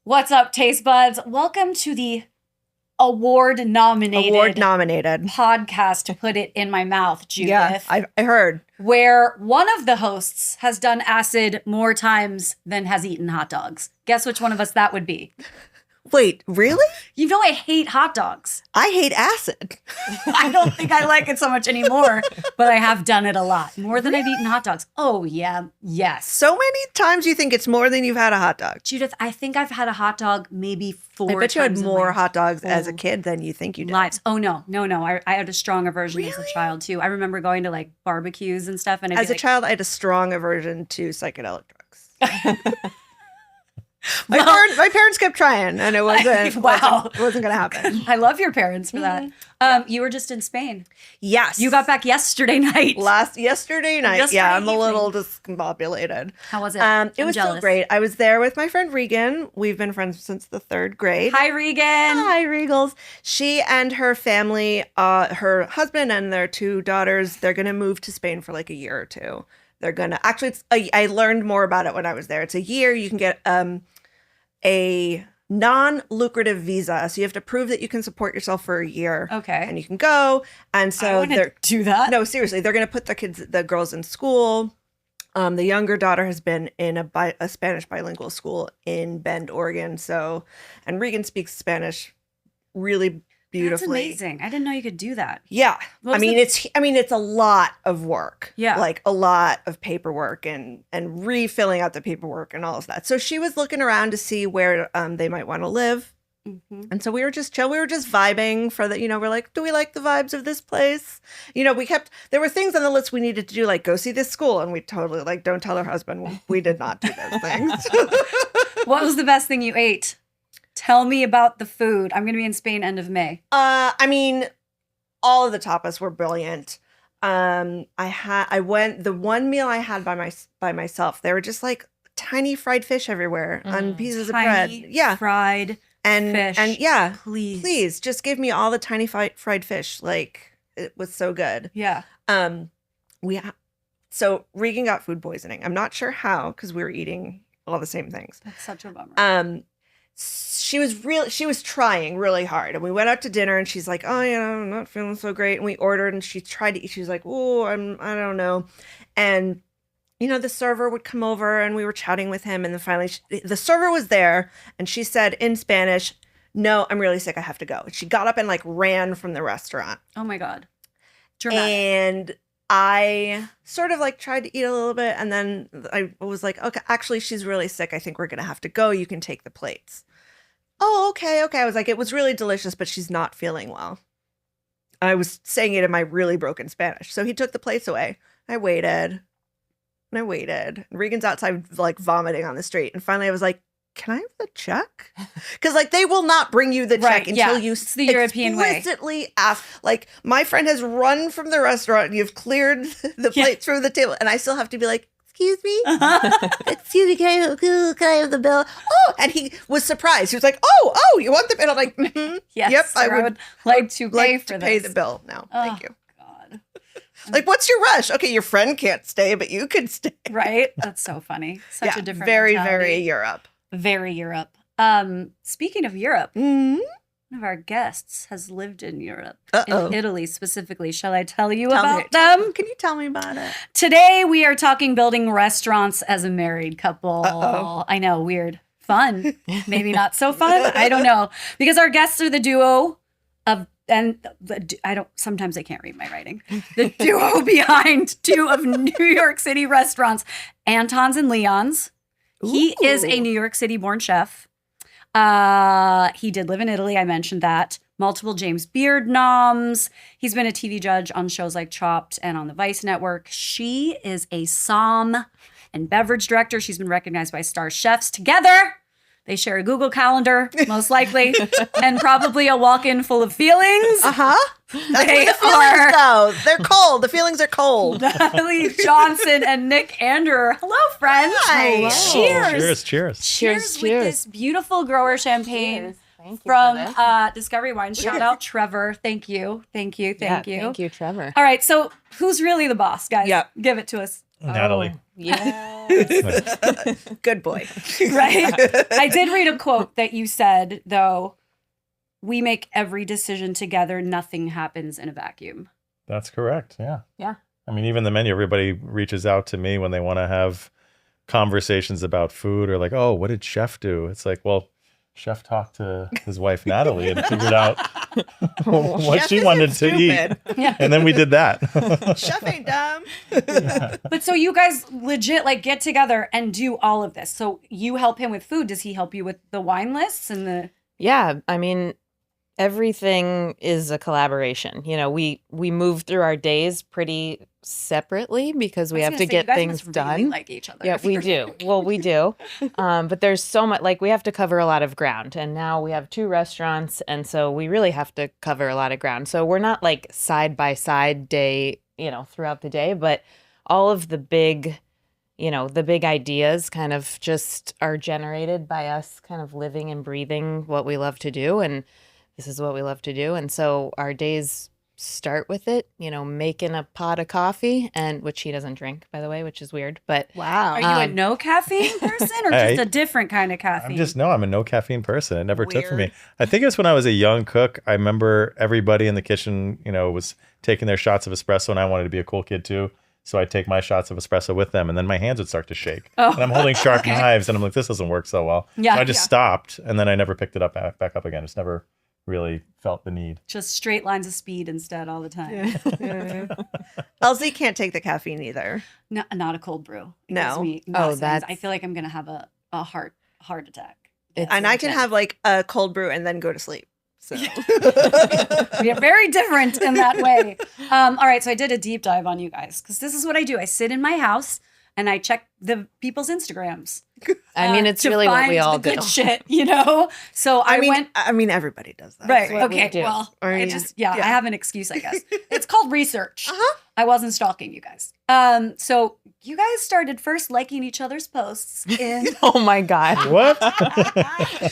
What's up, taste buds? Welcome to the award-nominated podcast, to put it in my mouth, Judith. Yeah, I heard. Where one of the hosts has done acid more times than has eaten hot dogs. Guess which one of us that would be? Wait, really? You know I hate hot dogs. I hate acid. I don't think I like it so much anymore, but I have done it a lot. More than I've eaten hot dogs. Oh, yeah. Yes. So many times you think it's more than you've had a hot dog. Judith, I think I've had a hot dog maybe 4 times. I bet you had more hot dogs as a kid than you think you did. Lives. Oh, no. I had a strong aversion as a child, too. I remember going to like barbecues and stuff. And as a child, I had a strong aversion to psychedelic drugs. My parents kept trying, and it wasn't going to happen. I love your parents for that. You were just in Spain. Yes. You got back yesterday night. Yesterday night. Yeah, I'm a little discombobulated. How was it? It was so great. I was there with my friend Regan. We've been friends since the 3rd grade. Hi, Regan. Hi, Regals. She and her family, her husband and their 2 daughters, they're going to move to Spain for like a year or 2. They're going to actually, I learned more about it when I was there. It's a year. You can get a non-lucrative visa. So you have to prove that you can support yourself for a year. Okay. And you can go. And so they're do that. No, seriously. They're going to put the girls in school. The younger daughter has been in a Spanish bilingual school in Bend, Oregon. And Regan speaks Spanish really beautifully. That's amazing. I didn't know you could do that. Yeah. It's a lot of work. Yeah. Like a lot of paperwork and refilling out the paperwork and all of that. So she was looking around to see where they might want to live. Mm-hmm. And so we were just chill. We were just vibing for the, we're like, do we like the vibes of this place? There were things on the list we needed to do, like go see this school. And we totally don't tell her husband. We did not do those things. What was the best thing you ate? Tell me about the food. I'm going to be in Spain end of May. All of the tapas were brilliant. The one meal I had by myself, they were just like tiny fried fish everywhere on pieces of bread. Yeah. Fried fish. And yeah, please just give me all the tiny fried fish. Like it was so good. Yeah. So Regan got food poisoning. I'm not sure how, because we were eating all the same things. That's such a bummer. She was trying really hard, and we went out to dinner, and she's like, oh, I'm not feeling so great. And we ordered, and she tried to eat. She was like, oh, I don't know. And, the server would come over, and we were chatting with him. And then finally the server was there, and she said in Spanish, no, I'm really sick. I have to go. And she got up and ran from the restaurant. Oh my God. Dramatic. And I sort of tried to eat a little bit. And then I was like, okay, actually, she's really sick. I think we're going to have to go. You can take the plates. Oh, okay. I was like, it was really delicious, but she's not feeling well. I was saying it in my really broken Spanish. So he took the plates away. I waited. And Regan's outside vomiting on the street. And finally I was like, can I have the check? Because they will not bring you the check until you it's the European way. Explicitly ask. My friend has run from the restaurant and you've cleared the plates from the table. And I still have to be like, excuse me? Excuse me, can I have the bill? Oh, and he was surprised. He was like, oh, you want the bill? I'm like, yes, yep, I would like to pay the bill now. Thank you. God. What's your rush? Okay, your friend can't stay, but you could stay. Right? That's so funny. Such a different very, mentality. very Europe. Very Europe. Speaking of Europe, mm-hmm. one of our guests has lived in Europe, Uh-oh. in Italy specifically. Shall I tell you about them? Can you tell me about it? Today we are talking building restaurants as a married couple. Uh-oh. I know, weird. Fun. Maybe not so fun. I don't know. Because our guests are the duo of, sometimes I can't read my writing. The duo behind 2 of New York City restaurants, Anton's and Leon's. He is a New York City born chef. He did live in Italy. I mentioned that. Multiple James Beard noms. He's been a TV judge on shows like Chopped and on the Vice Network. She is a somm and beverage director. She's been recognized by star chefs. Together, they share a Google Calendar, most likely, and probably a walk-in full of feelings. That's where the feelings go. They're cold. The feelings are cold. Natalie Johnson and Nick Anderer. Hello, friends. Hi. Hello. Cheers. Cheers with this beautiful grower champagne. Cheers. Thank you from Discovery Wine. Shout out Trevor. Thank you. Thank you, Trevor. All right. So who's really the boss, guys? Yep. Give it to us. Natalie. Yeah. Good boy. Right? I did read a quote that you said, though, we make every decision together. Nothing happens in a vacuum. That's correct. Yeah. Yeah. I mean, even the menu, everybody reaches out to me when they want to have conversations about food or like, oh, what did Chef do? It's like, well, Chef talked to his wife, Natalie, and figured out what Chef she isn't wanted to eat. stupid. Yeah. And then we did that. Chef ain't dumb. But so you guys legit like get together and do all of this. So you help him with food. Does he help you with the wine lists and the... Yeah, I mean, everything is a collaboration. You know, we move through our days pretty separately because we I was have gonna to say, get you guys things must really done. like each other. Yeah, if we you're- do. Well, we do. But there's so much, like we have to cover a lot of ground. And now we have 2 restaurants. And so we really have to cover a lot of ground. So we're not like side by side day, you know, throughout the day, but all of the big, you know, the big ideas kind of just are generated by us kind of living and breathing what we love to do. And this is what we love to do. And so our days start with it, you know, making a pot of coffee, and which he doesn't drink, by the way, which is weird. But Wow. Are you a no caffeine person or just I- a different kind of caffeine? I'm a no caffeine person. It never took for me. Weird. I think it was when I was a young cook. I remember everybody in the kitchen, you know, was taking their shots of espresso, and I wanted to be a cool kid too. So I'd take my shots of espresso with them, and then my hands would start to shake. Oh. And I'm holding sharp knives, and I'm like, this doesn't work so well. Yeah, So I just yeah. stopped, and then I never picked it up back up again. It's never really felt the need. Just straight lines of speed instead all the time. LZ can't take the caffeine either. No, not a cold brew. It No. gives me Oh, migraines. that's- I feel like I'm gonna have a heart attack. it's And I can intense. have like a cold brew and then go to sleep. So We are very different in that way. All right, so I did a deep dive on you guys because this is what I do. I sit in my house and I check the people's Instagrams. I mean, it's to really what find we all the do. good shit, you know. So I went I mean, everybody does that. right. what we Okay. do. Well, I I mean, just yeah. I have an excuse, I guess. It's called research. Uh-huh. I wasn't stalking you guys. So you guys started first liking each other's posts in Oh my God. What?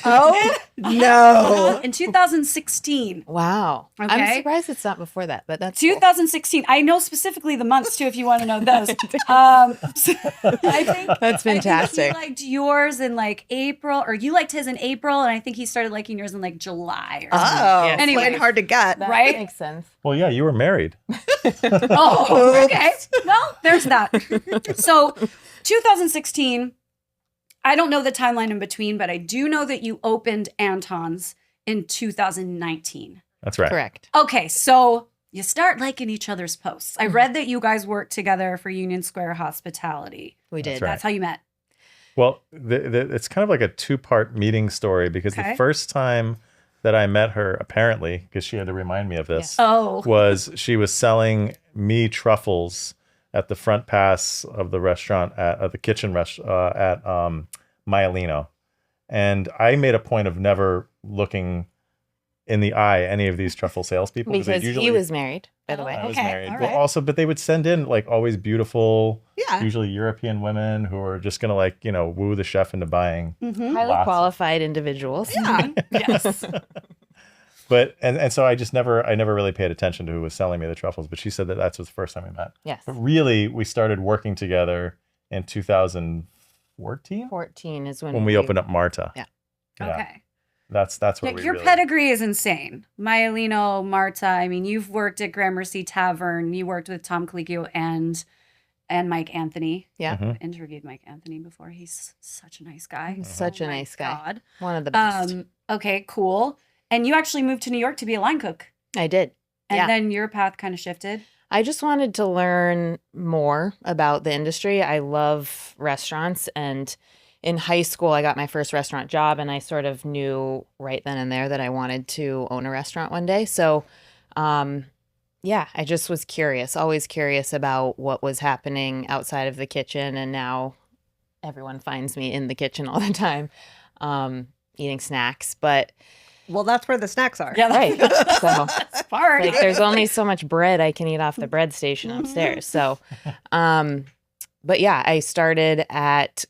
Oh no. in 2016. Wow. Okay. I'm surprised it's not before that, but that's cool. 2016. I know specifically the months too, if you want to know those. So I think That's fantastic. I think he liked yours in like April, or you liked his in April, and I think he started liking yours in like July. Or something. Oh, Yeah. Anyway. anyway, hard to get. That right? makes sense. Well, yeah, you were married. Oh, okay. Well, there's that. So 2016. I don't know the timeline in between, but I do know that you opened Anton's in 2019. That's right. Correct. Okay, so you start liking each other's posts. I read that you guys worked together for Union Square Hospitality. We That's did. right. That's how you met. Well, it's kind of like a 2-part meeting story because Okay. the first time that I met her, apparently, because she had to remind me of this, Oh, was she was selling me truffles at the front pass of the restaurant at the kitchen at Maialino. And I made a point of never looking in the eye any of these truffle salespeople they Because he was married, by the way. I was Okay, married. all Well, right. also, but they would send in like always beautiful, Yeah. usually European women who are just gonna like, you know, woo the chef into buying. mhm. Highly Lots. qualified individuals. Yeah. Yes. But and so I never really paid attention to who was selling me the truffles. But she said that that's the first time we met. Yes. But really, we started working together in 2014 14 is when when we opened up Marta. Yeah. Yeah. Okay. That's where Yeah, we your really, pedigree is insane. Maialino, Marta. I mean, you've worked at Gramercy Tavern. You worked with Tom Colicchio and Mike Anthony. Yeah. Mhm. Interviewed Mike Anthony before. He's such a nice guy. He's such a Oh my nice guy. God. One of the best. Okay, cool. And you actually moved to New York to be a line cook. I did. And Yeah. then your path kind of shifted. I just wanted to learn more about the industry. I love restaurants, and in high school I got my first restaurant job, and I sort of knew right then and there that I wanted to own a restaurant one day. So yeah, I just was curious, always curious about what was happening outside of the kitchen, and now everyone finds me in the kitchen all the time eating snacks. But Well, that's where the snacks are. Yeah, right. So that's part. like there's only so much bread I can eat off the bread station upstairs. So but yeah, I started at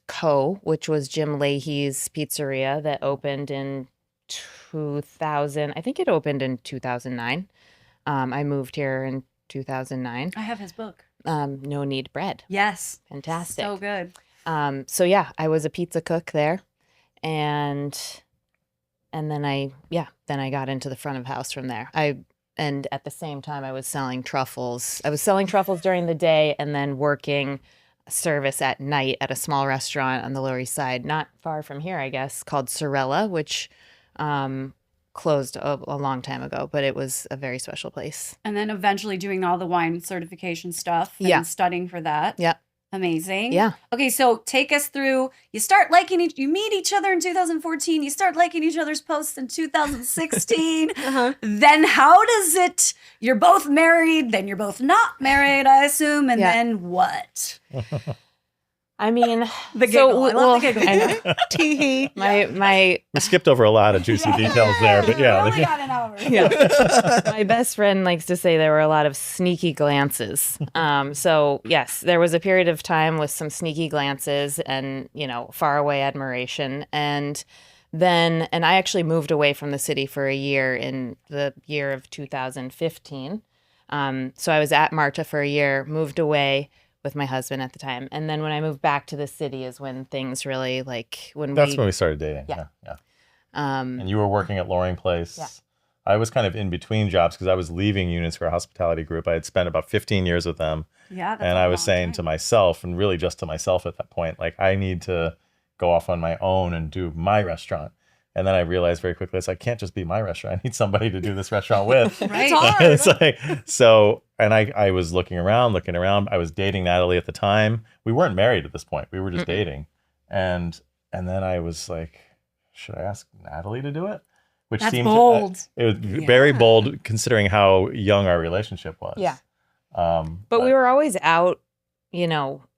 which was Jim Leahy's pizzeria that opened in 2000. I think it opened in 2009. I moved here in 2009. I have his book. No Need Bread. Yes. Fantastic. So good. So yeah, I was a pizza cook there, and then I got into the front of house from there. And at the same time I was selling truffles. I was selling truffles during the day and then working service at night at a small restaurant on the Lower East Side, not far from here, I guess, called Sorella, which closed a long time ago, but it was a very special place. And then eventually doing all the wine certification stuff and Yeah. studying for that. Yeah. Amazing. Yeah. Okay, so take us through. You start liking you meet each other in 2014. You start liking each other's posts in 2016. Then how does it? You're both married. Then you're both not married, I assume. And Yeah. then what? I mean, The giggle. I love the giggle. I know. Tee-hee. My We skipped over a lot of juicy details there, but We only yeah. got an hour. yeah. My best friend likes to say there were a lot of sneaky glances. So yes, there was a period of time with some sneaky glances and, faraway admiration. And I actually moved away from the city for a year in the year of 2015. So I was at Marta for a year, moved away with my husband at the time. And then when I moved back to the city is when things really That's when we started dating. Yeah. Yeah. um, And you were working at Loring Place. Yeah. I was kind of in between jobs because I was leaving Union Square Hospitality Group. I had spent about 15 years with them. Yeah. That's And a I was long saying time. to myself, and really just to myself at that point, like, I need to go off on my own and do my restaurant. And then I realized very quickly, I can't just be my restaurant. I need somebody to do this restaurant with. Right. It's hard. It's like, so, and I was looking around. I was dating Natalie at the time. We weren't married at this point. We were just dating. And then I was like, should I ask Natalie to do it? Which That's seemed bold. it was very bold considering how young our relationship was. Yeah. But But we were always out,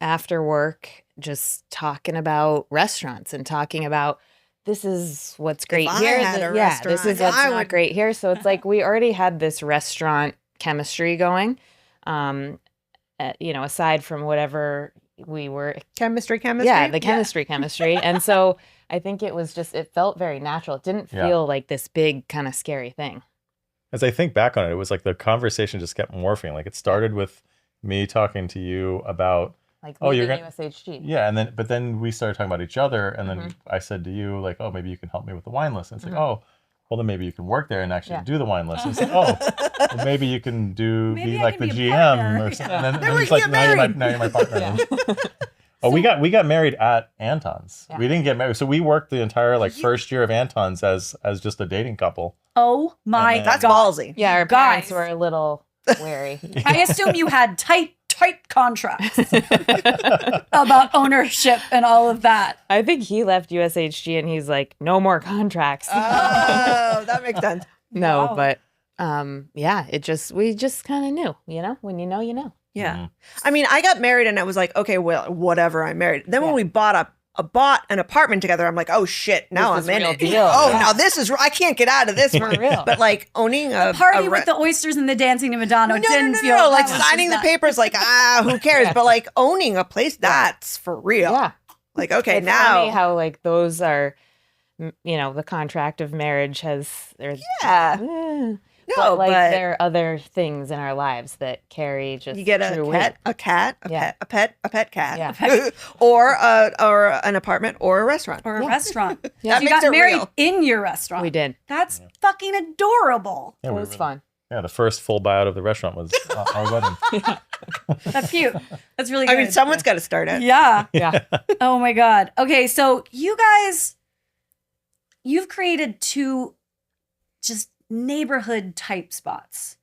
after work, just talking about restaurants and talking about this is what's great I here. had a This is restaurant, what's I not would- great here. So it's like we already had this restaurant chemistry going. Aside from whatever we were, Chemistry. yeah, the chemistry. And so I think it felt very natural. It didn't Yeah. feel like this big kind of scary thing. as I think back on it, it was like the conversation just kept morphing. Like it started with me talking to you about, Like Oh, you're leaving gonna- USHG. yeah, but then we started talking about each other, and then Mhm. I said to you, like, oh, maybe you can help me with the wine list. And it's Mhm. like, oh, well, then maybe you can work there and actually Yeah. do the wine list. And it's like, oh, well, maybe you can Maybe be I like can the be a GM partner. or something. Yeah. And then Then we it's like, get now you're my partner. Yeah. Oh, we got married at Anton's. Yeah. We didn't get married, so we worked the entire first year of Anton's as just a dating couple. Oh my And then- That's God. ballsy. Yeah, our Guys. parents were a little wary. I assume you had tight contracts about ownership and all of that. I think he left USHG and he's like, no more contracts. Oh, that makes sense. No, Wow. but we just kind of knew, when you know, you know. Yeah. Mhm. I mean, I got married and I was like, okay, well, whatever, I'm married. Then when Yeah. we bought an apartment together, I'm like, oh shit, now This is I'm in real it. deal. Oh, Yeah. now I can't get out of this For real. But like owning a Party a with the oysters and the dancing to Madonna no, didn't no, feel no, like that was signing the just papers, like who cares? Yeah. But like owning a place, that's for real. Yeah. Like okay, It's now funny how those are, the contract of marriage there's yeah, no, but but there are other things in our lives that carry just you get a true cat, weight. a pet cat, Yeah. or an apartment or a restaurant. or a Yeah. restaurant. Yeah. That You makes got it married real. in your restaurant. We did. That's fucking adorable. Yeah, It we was really- fun. Yeah, the first full buyout of the restaurant was our wedding. That's cute. That's really good. I mean, someone's got to start it. Yeah. Yeah. Oh my God. Okay, so you guys, you've created two just neighborhood type spots.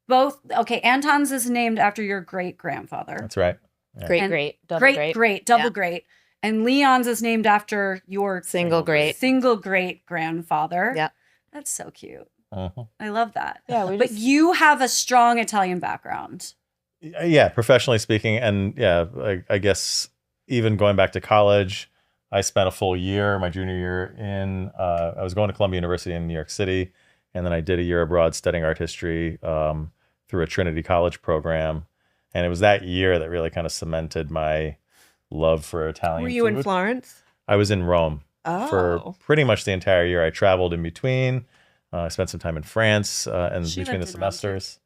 Both, okay, Anton's is named after your great grandfather. That's right. Great, And great, double Great, double Yeah. great. And Leon's is named after your Single great. single great grandfather. Yeah. That's so cute. Uh-huh. I love that. Yeah, we But just you have a strong Italian background. Yeah, professionally speaking, and yeah, I guess even going back to college, I spent a full year, my junior year I was going to Columbia University in New York City, and then I did a year abroad studying art history through a Trinity College program, and it was that year that really kind of cemented my love for Italian Were you in food. Florence? I was in Rome Oh, for pretty much the entire year. I traveled in between. I spent some time in France and She between the lived in Rome, too. semesters.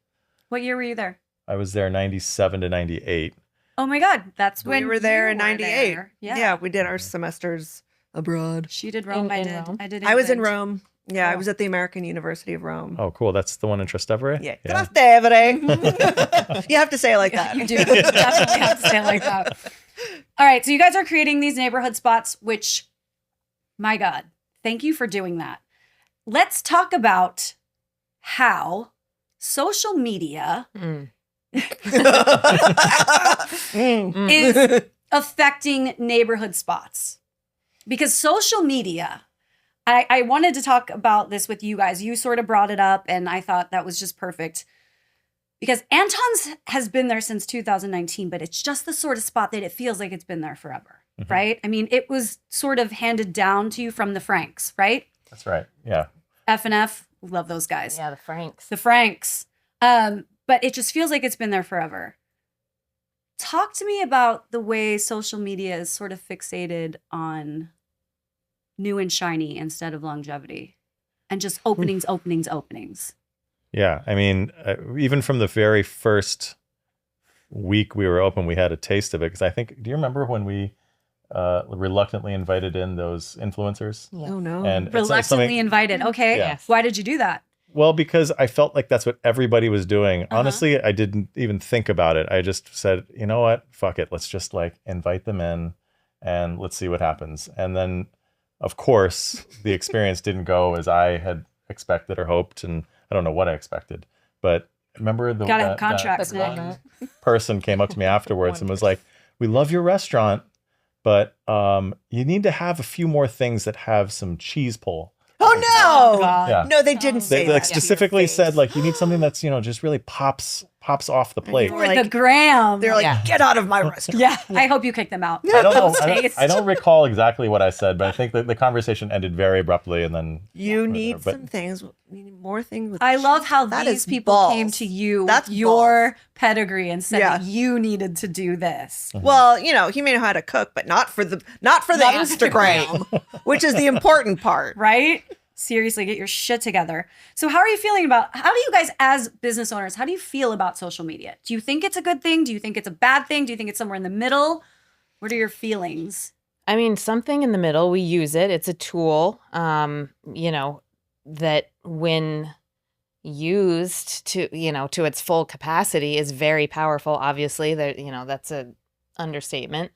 What year were you there? I was there 97 to 98. Oh my God, that's when we were there you in '98. there. Yeah, we did our semesters abroad. She did Rome. I In did. Rome? I did. I was in England. Rome. Yeah, I Oh. was at the American University of Rome. Oh, cool. That's the one in Trastevere? Yeah. Yeah. Trastevere. You have to say it like Yeah, that. you do. You definitely have to say it like that. All right, so you guys are creating these neighborhood spots, which, my God, thank you for doing that. Let's talk about how social media Mm. is affecting neighborhood spots. Because social media, I wanted to talk about this with you guys. You sort of brought it up, and I thought that was just perfect. Because Anton's has been there since 2019, but it's just the sort of spot that it feels like it's been there forever, right? I mean, it was sort of handed down to you from the Franks, right? That's right. Yeah. F&F, love those guys. Yeah, the Franks. The Franks. But it just feels like it's been there forever. Talk to me about the way social media is sort of fixated on new and shiny instead of longevity and just openings. Yeah. I mean, even from the very first week we were open, we had a taste of it. Because I think, do you remember when we reluctantly invited in those influencers? Yeah. Oh, no. And it's Reluctantly something- invited. Okay. Yeah. Yes. Why did you do that? Well, because I felt like that's what everybody was doing. Uh-huh. Honestly, I didn't even think about it. I just said, you know what? Fuck it. Let's just like invite them in and let's see what happens. And then, of course, the experience didn't go as I had expected or hoped. And I don't know what I expected. But remember Gotta have contracts, that Nick. one person came up to me afterwards and was like, we love your restaurant, but you need to have a few more things that have some cheese pull. Oh, no. God. Yeah. No, they didn't say They that. like to your specifically face. said like you need something that's, you know, just really pops off the plate. For Like- the gram. They're like, Yeah. get out of my restaurant. yeah. I hope you kick them out. I don't know. Taste. I don't recall exactly what I said, but I think that the conversation ended very abruptly, and then You need But- some things. You need more things. With I love how That these is people balls. came to you That's with your balls. pedigree and said Yeah. that you needed to do this. Well, you know, he may know how to cook, but not for the Not Instagram, which is the important part. Right? Seriously, get your shit together. So how do you guys as business owners, how do you feel about social media? Do you think it's a good thing? Do you think it's a bad thing? Do you think it's somewhere in the middle? What are your feelings? I mean, something in the middle. We use it. It's a tool, you know, that when used to, you know, to its full capacity is very powerful. Obviously, that, you know, that's a understatement.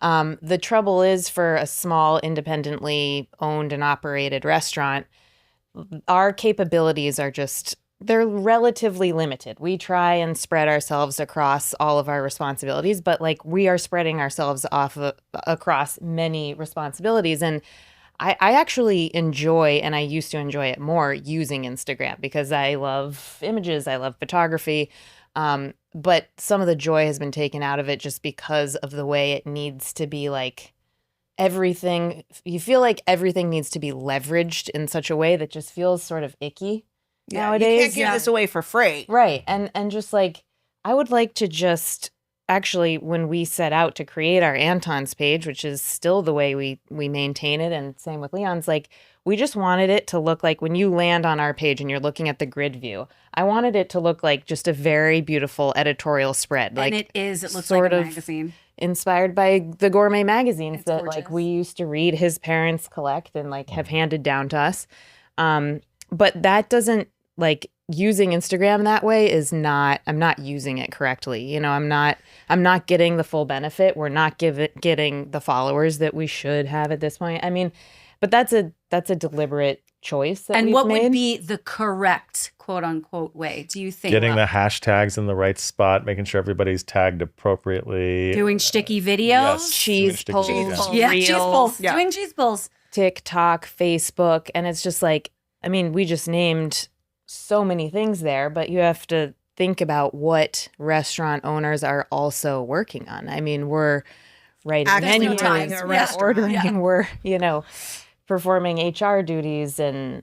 The trouble is for a small, independently owned and operated restaurant, our capabilities are they're relatively limited. We try and spread ourselves across all of our responsibilities, but like we are spreading ourselves across many responsibilities. And I actually enjoy, and I used to enjoy it more, using Instagram because I love images, I love photography. But some of the joy has been taken out of it just because of the way it needs to be like everything. You feel like everything needs to be leveraged in such a way that just feels sort of icky nowadays. You can't give this away for free. Right. And just like, I would like to just actually, when we set out to create our Anton's page, which is still the way we maintain it, and same with Leon's, like we just wanted it to look like when you land on our page and you're looking at the grid view, I wanted it to look like just a very beautiful editorial spread. Like And it looks sort like a of magazine. inspired by the gourmet magazines It's that gorgeous. like we used to read, his parents collect and like have handed down to us. But that doesn't, like, using Instagram that way is not, I'm not using it correctly. You know, I'm not getting the full benefit. We're not getting the followers that we should have at this point. I mean, but that's a deliberate choice that And we've what made. would be the correct quote unquote way, do you think? getting the hashtags in the right spot, making sure everybody's tagged appropriately. Doing sticky videos? Yes, Cheese doing sticky pulls. videos. Yeah, cheese Reels. pulls. Yeah. Doing cheese pulls. TikTok, Facebook, and it's just like, I mean, we just named so many things there, but you have to think about what restaurant owners are also working on. I mean, we're writing Actually menus, running a we're restaurant. ordering, Yeah. we're, you know, performing HR duties and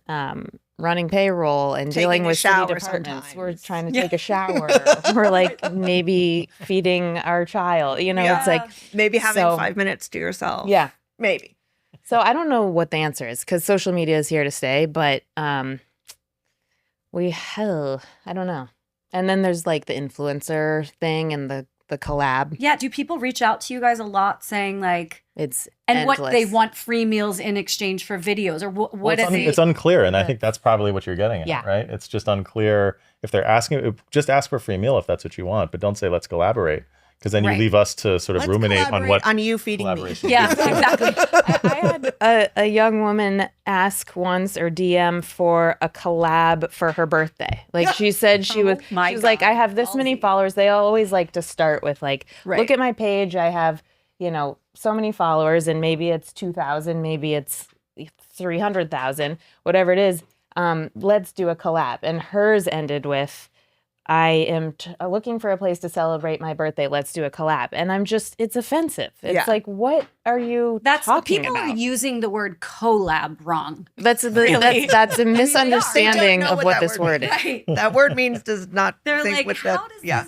running payroll and Taking dealing a with city shower departments. sometimes. We're trying to Yeah. take a shower. We're like maybe feeding our child. You know, it's like, Maybe having So- 5 minutes to yourself. yeah. Maybe. So I don't know what the answer is because social media is here to stay, but I don't know. And then there's like the influencer thing and the the collab. Yeah. Do people reach out to you guys a lot saying like, It's and endless. what they want free meals in exchange for videos, or what is it's unclear, and I think that's probably what you're getting at, Yeah. right? It's just unclear if they're asking. Just ask for a free meal if that's what you want, but don't say let's collaborate, because then you Right. leave us to sort of Let's ruminate on collaborate what on you feeding me. collaboration. Yeah, exactly. I had a young woman ask once or DM for a collab for her birthday. Like she said she was my she was like, God, I have this many ballsy. followers. They always like to start with like, Right. look at my page. I have, so many followers, and maybe it's 2,000, maybe it's 300,000, whatever it is. Let's do a collab. And hers ended with, I am looking for a place to celebrate my birthday. Let's do a collab. And it's offensive. It's Yeah. like, what are you That's talking people about? are using the word collab wrong. That's Really? that's a misunderstanding know of what what that this word word is. Right. That word means does not They're think like, with how that. does Yeah.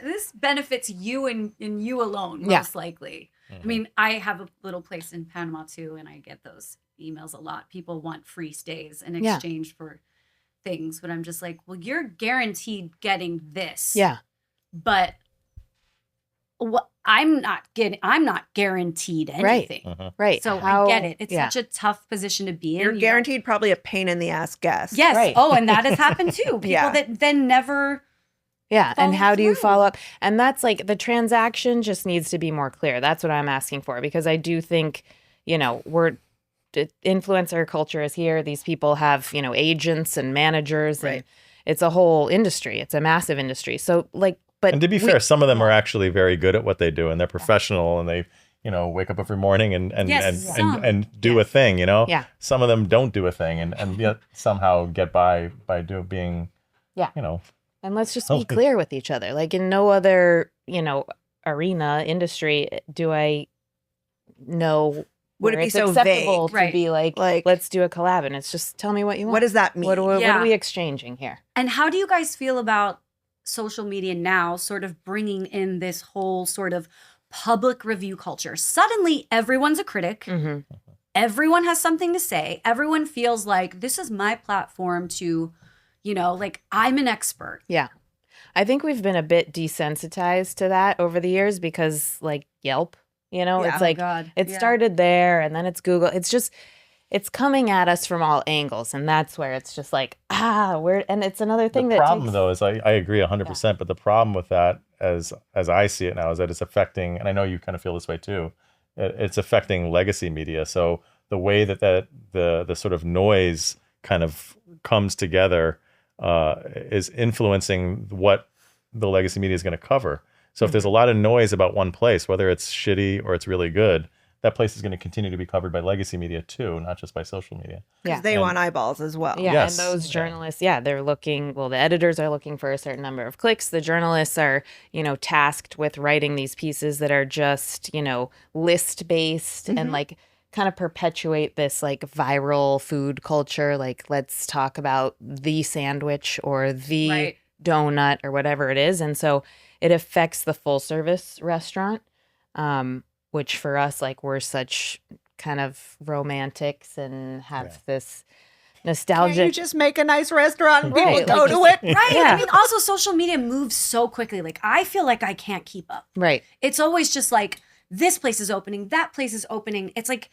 this benefits you and you alone, Yeah. most likely. I mean, I have a little place in Panama too, and I get those emails a lot. People want free stays in Yeah. exchange for things, but I'm just like, well, you're guaranteed getting this. Yeah. But what I'm not guaranteed anything. Right. So How- I get it. It's yeah. such a tough position to be in. You're You guaranteed probably a pain in the ass guest. Yes. Right. Oh, and that has happened too. People Yeah. that then never. Yeah. And follow how do you through. follow up? And that's like the transaction just needs to be more clear. That's what I'm asking for, because I do think, the influencer culture is here. These people have, agents and managers, and Right. it's a whole industry. It's a massive industry. So like, but And to be fair, some of them are actually very good at what they do, and they're professional, and they, wake up every morning and Yes, and do a thing. Yeah. Some of them don't do a thing, and yet somehow get by being, Yeah. And let's just be Okay. clear with each other. Like in no other, arena, industry, do I know Would it where be it's so acceptable vague? to Right. be like, Like- let's do a collab, and it's just tell me what you want. What does that mean? what are Yeah. we exchanging here? And how do you guys feel about social media now, sort of bringing in this whole sort of public review culture? Suddenly, everyone's a critic. Mm-hmm. Everyone has something to say. Everyone feels like this is my platform to, like I'm an expert. Yeah. I think we've been a bit desensitized to that over the years because like Yelp, Yeah. it's Oh, like God. it Yeah. started there and then it's Google. It's coming at us from all angles. And that's where it's just like, and it's another thing The that problem takes, though is I agree 100%, but the problem with that as I see it now is that it's affecting, and I know you kind of feel this way too, it's affecting legacy media. So the way that the sort of noise kind of comes together is influencing what the legacy media is going to cover. So if there's a lot of noise about one place, whether it's shitty or it's really good, that place is going to continue to be covered by legacy media too, not just by social media. yeah. They And- want eyeballs as well. Yeah, Yes. and those Yeah. journalists, they're looking, the editors are looking for a certain number of clicks. The journalists are, tasked with writing these pieces that are just, list based and like kind of perpetuate this like viral food culture. Like, let's talk about the sandwich or the Right. donut or whatever it is. And so it affects the full service restaurant, which for us, like we're such kind of romantics and have this nostalgic. Can't you just make a nice restaurant and people Right, go like to just- it? Right. Yeah. I mean, also social media moves so quickly. Like I feel like I can't keep up. Right. It's always just like this place is opening, that place is opening. It's like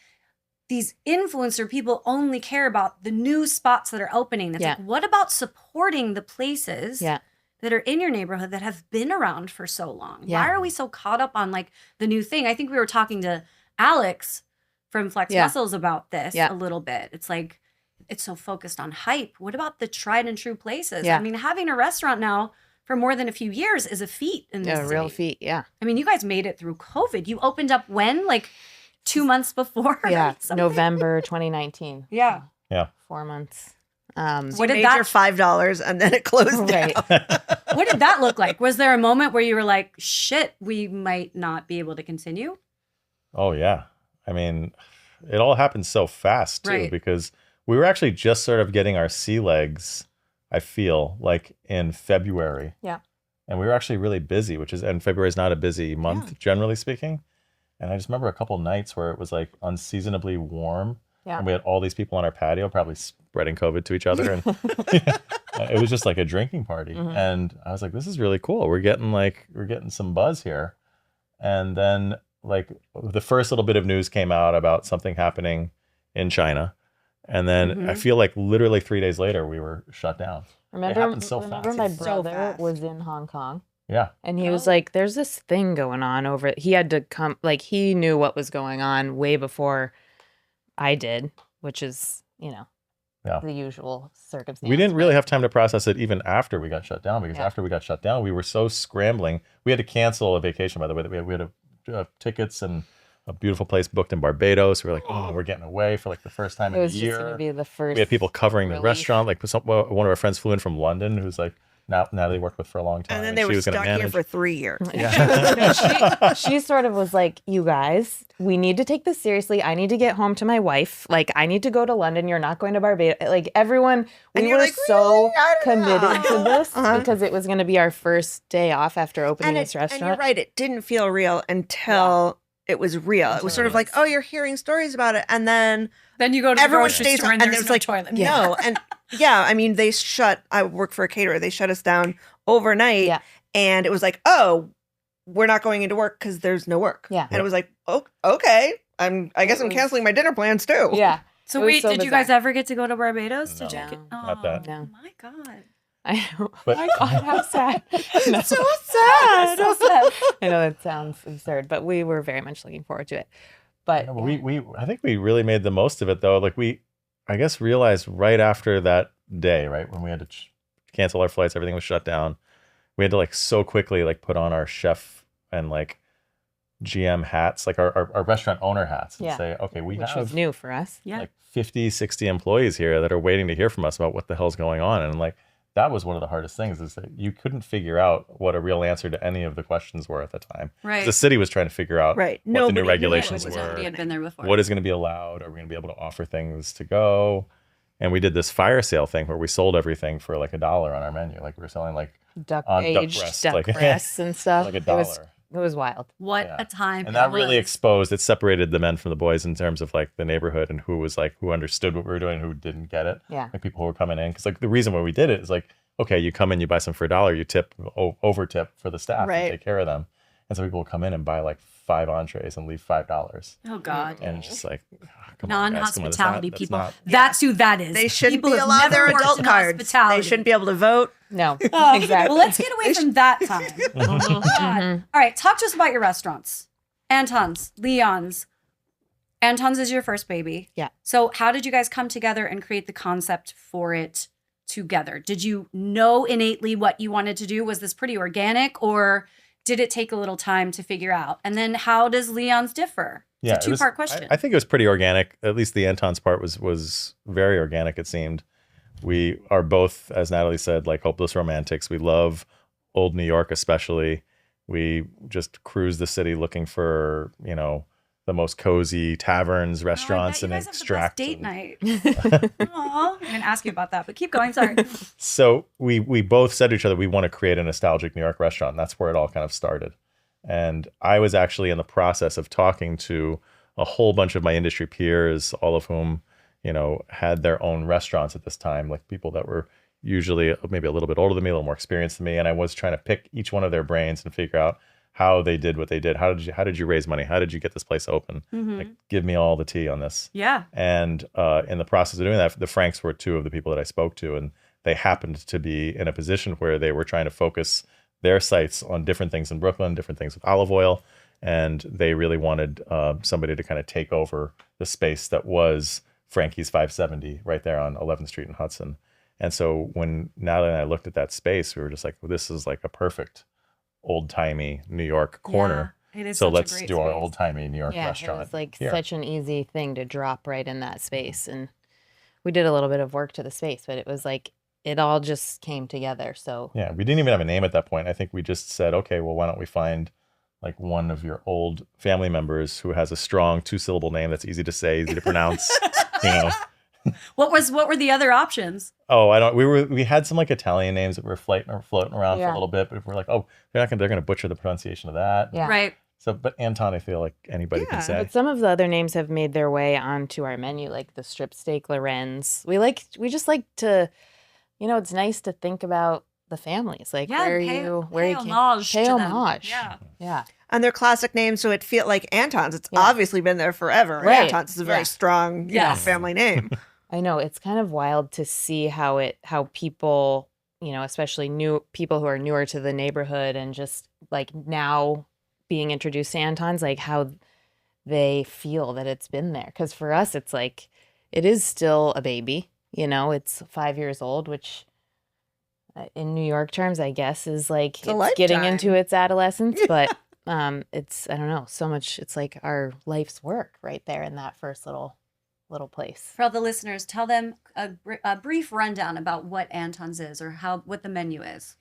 these influencer people only care about the new spots that are opening. It's Yeah. like, what about supporting the places Yeah. that are in your neighborhood that have been around for so long? Yeah. Why are we so caught up on like the new thing? I think we were talking to Alex from Flex Yeah. Muscles about this Yeah. a little bit. It's like, it's so focused on hype. What about the tried and true places? Yeah. I mean, having a restaurant now for more than a few years is a feat in this A real city. feat. Yeah. I mean, you guys made it through COVID. You opened up when? Like 2 months before? or Yeah. something? November 2019. Yeah. Yeah. 4 months. What You did made that your $5 and then it closed Right. down. what did that look like? Was there a moment where you were like, shit, we might not be able to continue? Oh yeah. I mean, it all happened so fast too, Right. because we were actually just sort of getting our sea legs, I feel like in February. Yeah. And we were actually really busy, and February is not a busy month, generally speaking. And I just remember a couple nights where it was like unseasonably warm. Yeah. And we had all these people on our patio, probably spreading COVID to each other. And It was just like a drinking party. Mhm. And I was like, this is really cool. We're getting some buzz here. And then like the first little bit of news came out about something happening in China. And then I feel like literally 3 days later we were shut down. Remember, happened so fast. my It's so brother fast. was in Hong Kong. Yeah. And he was like, there's this thing going on over. He had to come, like, he knew what was going on way before I did, which is, the usual circumstance. We didn't really have time to process it even after we got shut down, because after we got shut down, we were so scrambling. We had to cancel a vacation, by the way. We had tickets and a beautiful place booked in Barbados. We were like, oh, we're getting away for like the first time It in a was just going year. to be the first. We had people covering the relief. restaurant. Like one of our friends flew in from London, who's like, Natalie worked with for a long time. And then they she were was gonna stuck here manage. for 3 years. She sort of was like, you guys, we need to take this seriously. I need to get home to my wife. Like, I need to go to London. You're not going to Barbados. Like, everyone, And we you're were like, so really? I don't committed to know. this Uh-huh. because it was going to be our first day off after opening this And restaurant. you're right, it didn't feel real until it was real. It was sort of like, oh, you're hearing stories about it. And then Then you go to the everyone grocery stays store on, and and there's there's no like, toilet. no. And I mean, I work for a caterer. They shut us down overnight. Yeah. And it was like, oh, we're not going into work because there's no work. Yeah. And it was like, oh, okay. I guess I'm was- canceling my dinner plans too. Yeah. So It was wait, so did you bizarre. guys ever get to go to Barbados? Did you No, get, not that. No. my God. I know. But- Oh my God, how sad. No. It's so sad. So sad. I know it sounds absurd, but we were very much looking forward to it. But Yeah, but I think we really made the most of it though. Like I guess realized right after that day, right, when we had to cancel our flights, everything was shut down. We had to like so quickly like put on our chef and like GM hats, like our restaurant owner hats, and Yeah. say, okay, we which have was new for us. Yeah. like 50, 60 employees here that are waiting to hear from us about what the hell's going on. And like that was one of the hardest things, is that you couldn't figure out what a real answer to any of the questions were at the time. Right. The city was trying to figure out Right. what the new Nobody- regulations Nobody were. had been there before. What is going to be allowed? Are we going to be able to offer things to go? And we did this fire sale thing where we sold everything for like $1 on our menu. Like we were selling like Duck On duck aged breast, duck like- breasts and stuff. like It was $1. It was wild. What Yeah. a time. And that it really was. it separated the men from the boys in terms of like the neighborhood and who understood what we were doing and who didn't get it. Yeah. Like people who were coming in. Because like the reason why we did it is like, okay, you come in, you buy some for $1, you tip, over tip for the staff Right. and take care of them. And so people will come in and buy like 5 entrees and leave $5. Oh God. And it's just like, come on, guys, come on, Non-hospitality that's people. not- That's who that is. They shouldn't People be have allowed never their worked adult in cards. hospitality. They shouldn't be able to vote. No. Exactly. Well, let's get away from that time. Mm-hmm. God. All right, talk to us about your restaurants. Anton's, Leon's. Anton's is your first baby. Yeah. So how did you guys come together and create the concept for it together? Did you know innately what you wanted to do? Was this pretty organic, or did it take a little time to figure out? And then how does Leon's differ? Yeah, It's a it was- two-part question. I think it was pretty organic. At least the Anton's part was very organic, it seemed. We are both, as Natalie said, like hopeless romantics. We love old New York, especially. We just cruise the city looking for, the most cozy taverns, restaurants, and extract. Date and- night. Aw, I'm gonna ask you about that, but keep going. Sorry. So we both said to each other, we want to create a nostalgic New York restaurant. And that's where it all kind of started. And I was actually in the process of talking to a whole bunch of my industry peers, all of whom, had their own restaurants at this time, like people that were usually maybe a little bit older than me, a little more experienced than me. And I was trying to pick each one of their brains and figure out how they did what they did. How did you raise money? How did you get this place open? Mhm. Like, give me all the tea on this. Yeah. And in the process of doing that, the Franks were two of the people that I spoke to, and they happened to be in a position where they were trying to focus their sites on different things in Brooklyn, different things with olive oil, and they really wanted somebody to kind of take over the space that was Frankie's 570 right there on 11th Street in Hudson. And so when Natalie and I looked at that space, we were just like, well, this is like a perfect old-timey New York corner. Yeah, it is So such a let's great do our space. old-timey New York Yeah, restaurant. it was like here. such an easy thing to drop right in that space. And we did a little bit of work to the space, but it was like it all just came together. So Yeah, we didn't even have a name at that point. I think we just said, okay, well, why don't we find like one of your old family members who has a strong 2-syllable name that's easy to say, easy to pronounce, What were the other options? Oh, we had some like Italian names that were floating around for a Yeah. little bit, but we're like, oh, they're gonna butcher the pronunciation of that. yeah. Right. So, but Anton, I feel like anybody can Yeah, say. But some of the other names have made their way onto our menu, like the strip steak Lorenz. We just like to, it's nice to think about the families. Like, where pay you homage pay to them. homage. Yeah. Yeah. And they're classic names, so it feel like Anton's. It's Yeah. obviously been there forever. Right. Anton's is a very Yeah. strong, Yes. family name. I know, it's kind of wild to see how people, especially new people who are newer to the neighborhood and just like now being introduced to Anton's, like how they feel that it's been there. Because for us, it's like, it is still a baby, it's 5 years old, which in New York terms, I guess, is like It's a getting lifetime. into its adolescence. But it's, I don't know, so much, it's like our life's work right there in that first little place. For all the listeners, tell them a brief rundown about what Anton's is or what the menu is.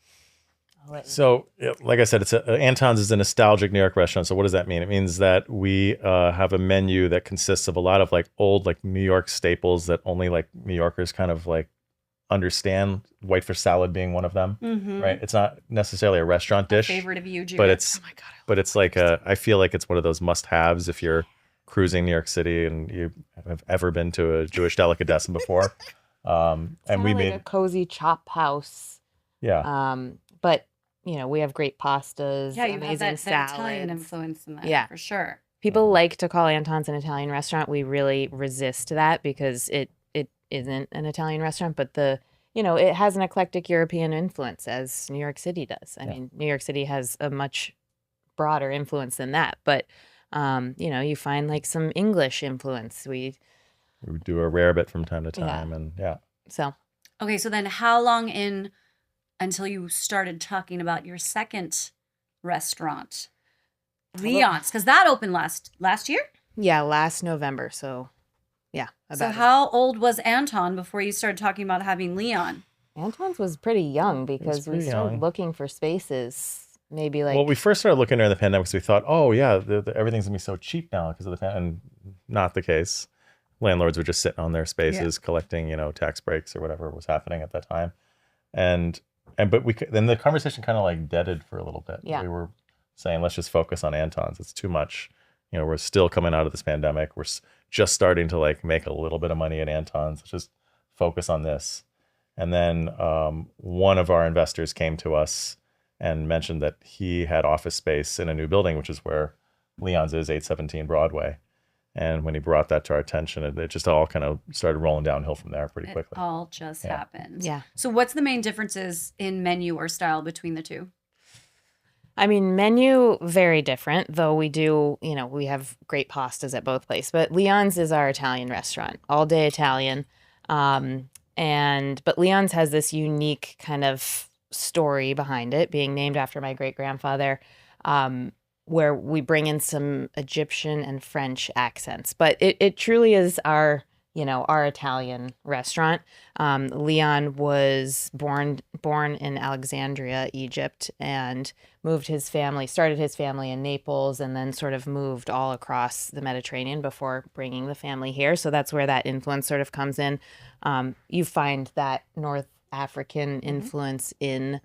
So, like I said, Anton's is a nostalgic New York restaurant. So what does that mean? It means that we have a menu that consists of a lot of like old like New York staples that only like New Yorkers kind of like understand. Whitefish salad being one of them, right? It's not necessarily a restaurant dish, Favorite of you, Judith. but it's Oh my God. but it's like I feel like it's one of those must-haves if you're cruising New York City and you have ever been to a Jewish delicatessen before. And we like made a cozy chop house. yeah. But we have great pastas, yeah, you have amazing that salads. Italian influence in that. Yeah. For sure. People like to call Anton's an Italian restaurant. We really resist that because it isn't an Italian restaurant, but it has an eclectic European influence as New York City does. I mean, New York City has a much broader influence than that, but you find like some English influence. We do a rare bit from time to Yeah. time, and so Okay, so then how long in until you started talking about your second restaurant, Leon's? Because that opened last year. yeah, last November. So yeah, So about how old was Anton before you started talking about having Leon? Anton's was pretty young because we pretty started young. looking for spaces. Maybe like well, we first started looking during the pandemic, so we thought, oh yeah, everything's gonna be so cheap now because of the pandemic, and not the case. Landlords were just sitting on their spaces collecting, tax breaks or whatever was happening at that time, but then the conversation kind of like deaded for a little bit. Yeah. We were saying, let's just focus on Anton's. It's too much. We're still coming out of this pandemic. We're just starting to like make a little bit of money at Anton's. Let's just focus on this. And then one of our investors came to us and mentioned that he had office space in a new building, which is where Leon's is, 817 Broadway. And when he brought that to our attention, it just all kind of started rolling downhill from there pretty quickly. It all just happened. Yeah. So what's the main differences in menu or style between the two? I mean, menu very different, though we do, we have great pastas at both places. But Leon's is our Italian restaurant, all day Italian. But Leon's has this unique kind of story behind it, being named after my great grandfather, where we bring in some Egyptian and French accents. But it truly is our Italian restaurant. Leon was born in Alexandria, Egypt, and started his family in Naples, and then sort of moved all across the Mediterranean before bringing the family here. So that's where that influence sort of comes in. You find that North African influence in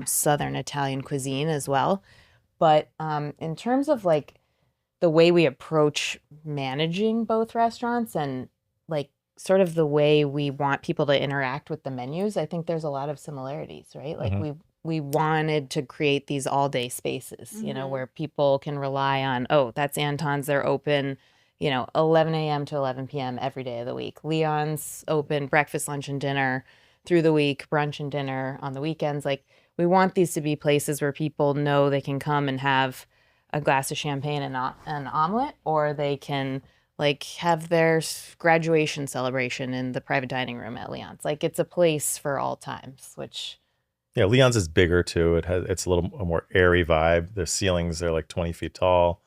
Southern Italian cuisine as well. But in terms of like the way we approach managing both restaurants and like sort of the way we want people to interact with the menus, I think there's a lot of similarities, right? Like we wanted to create these all day spaces, where people can rely on, oh, that's Anton's, they're open, 11 a.m. to 11 p.m. every day of the week. Leon's open breakfast, lunch, and dinner through the week, brunch and dinner on the weekends. Like we want these to be places where people know they can come and have a glass of champagne and an omelet, or they can like have their graduation celebration in the private dining room at Leon's. Like it's a place for all times, which. Yeah, Leon's is bigger too. It's a little more airy vibe. The ceilings are like 20 feet tall.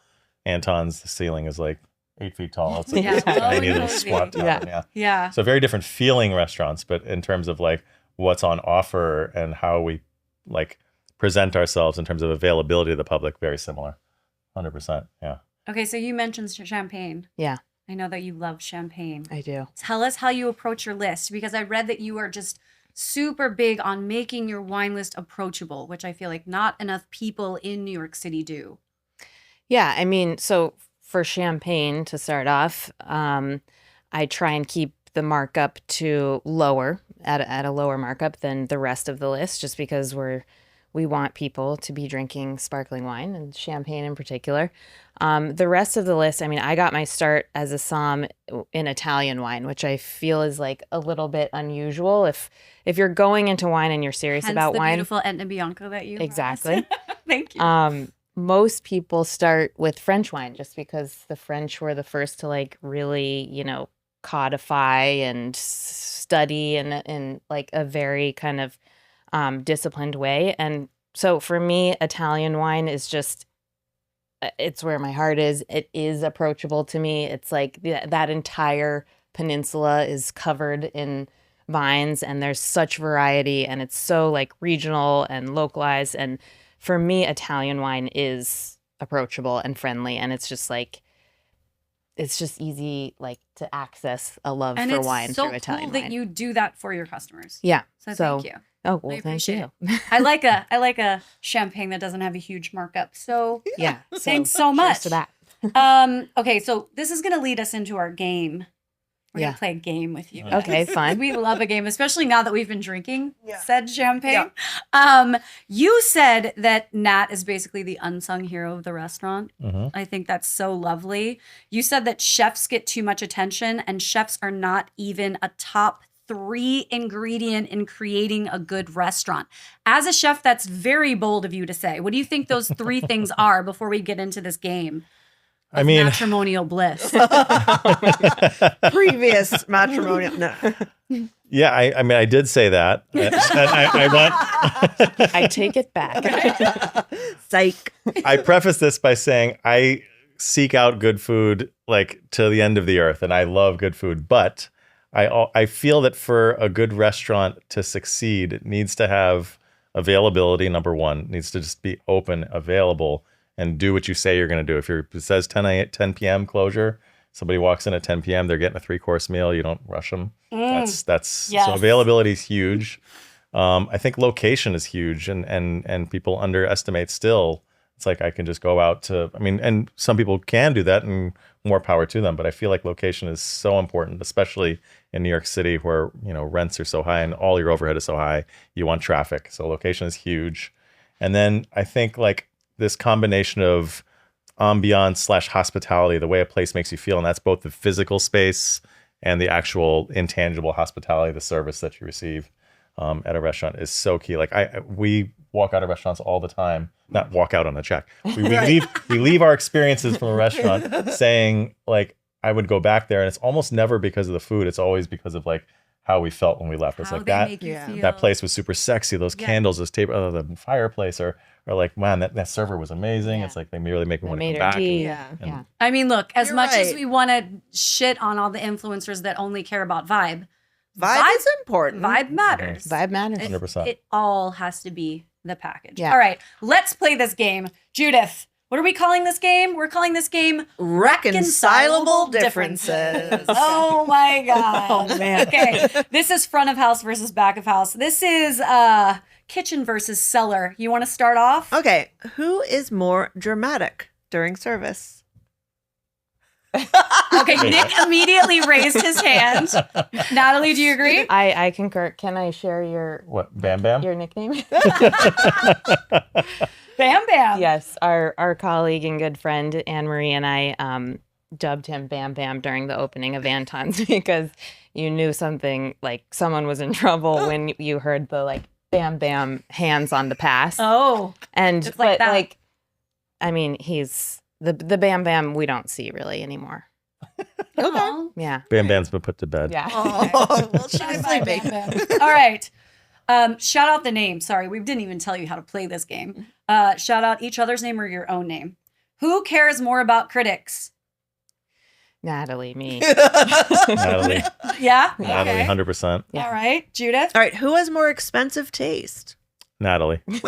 Anton's, the ceiling is like 8 feet tall. It's like Yeah. this tiny Oh, little cozy. squat tower. Yeah. Yeah. So very different feeling restaurants, but in terms of like what's on offer and how we like present ourselves in terms of availability to the public, very similar. 100%. Yeah. Okay, so you mentioned champagne. Yeah, I know that you love champagne. I do. Tell us how you approach your list, because I read that you are just super big on making your wine list approachable, which I feel like not enough people in New York City do. Yeah, I mean, so for champagne to start off, I try and keep the markup to lower at a lower markup than the rest of the list, just because we want people to be drinking sparkling wine and champagne in particular. The rest of the list, I mean, I got my start as a somm in Italian wine, which I feel is like a little bit unusual. If you're going into wine and you're serious Hence about the wine, beautiful Etna Bianco that you exactly. Thank you. Most people start with French wine just because the French were the first to like really, codify and study in like a very kind of disciplined way. And so for me, Italian wine is just, it's where my heart is. It is approachable to me. It's like that entire peninsula is covered in vines and there's such variety and it's so like regional and localized. And for me, Italian wine is approachable and friendly. And it's just like, it's just easy like to access a love And for it's wine so through Italian cool wine. that you do that for your customers. Yeah. So, So, thank you. oh, well, I thank appreciate you. I like a champagne that doesn't have a huge markup. So Yeah. thanks so cheers much. to that. Okay, so this is gonna lead us into our game. We're Yeah. gonna play a game with you. Okay, fine. We love a game, especially now that we've been drinking Yeah. said champagne. You said that Nat is basically the unsung hero of the restaurant. Mhm. I think that's so lovely. You said that chefs get too much attention and chefs are not even a top 3 ingredient in creating a good restaurant. As a chef, that's very bold of you to say. What do you think those 3 things are before we get into this game? I mean, Matrimonial bliss. Previous matrimonial. No. yeah, I mean, I did say that. And I want. I take it back. Psych. I preface this by saying I seek out good food like to the end of the earth, and I love good food. But I feel that for a good restaurant to succeed, it needs to have availability. Number one, it needs to just be open, available, and do what you say you're going to do. If it says 10 p.m. closure, somebody walks in at 10 p.m., they're getting a 3-course meal. You don't rush them. That's Yes. So availability is huge. I think location is huge, and people underestimate still. It's like I can just go out to, I mean, and some people can do that and more power to them. But I feel like location is so important, especially in New York City where, rents are so high and all your overhead is so high. You want traffic. So location is huge. And then I think like this combination of ambiance / hospitality, the way a place makes you feel. And that's both the physical space and the actual intangible hospitality, the service that you receive at a restaurant is so key. Like we walk out of restaurants all the time, not walk out on a check. We leave our experiences from a restaurant saying like, I would go back there, and it's almost never because of the food. It's always because of like how we felt when we left. It's How like they that. make you Yeah. feel. That place was super sexy. Those Yeah. candles, those table, the fireplace, or like, man, that server was amazing. Yeah. It's like they really make me They want to made come her back. tea. Yeah. Yeah. I mean, look, as You're much as right. we want to shit on all the influencers that only care about vibe, Vibe is important. vibe matters. Vibe matters. 100%. It all has to be the package. Yeah. All right, let's play this game. Judith, what are we calling this game? We're calling this game Reconcilable differences. Oh my God. Oh, man. Okay, this is front of house versus back of house. This is kitchen versus cellar. You want to start off? Okay, who is more dramatic during service? Okay, Nick immediately raised his hand. Natalie, do you agree? I concur. Can I share your What, Bam Bam? nickname? Bam Bam. Yes, our colleague and good friend Anne Marie and I dubbed him Bam Bam during the opening of Anton's because you knew something like someone was in trouble when you heard the like Bam Bam hands on the pass. Oh, and just like but that. like, I mean, he's the Bam Bam we don't see really anymore. okay. Yeah. Bam Bam's been put to bed. Yeah. Oh, well, she's Bye, sleeping. Bam Bam. All right. Shout out the name. Sorry, we didn't even tell you how to play this game. Shout out each other's name or your own name. Who cares more about critics? Natalie, me. Natalie. Yeah? Natalie, Okay. 100%. Yeah. All right. Judith? All right, who has more expensive taste? Natalie. Do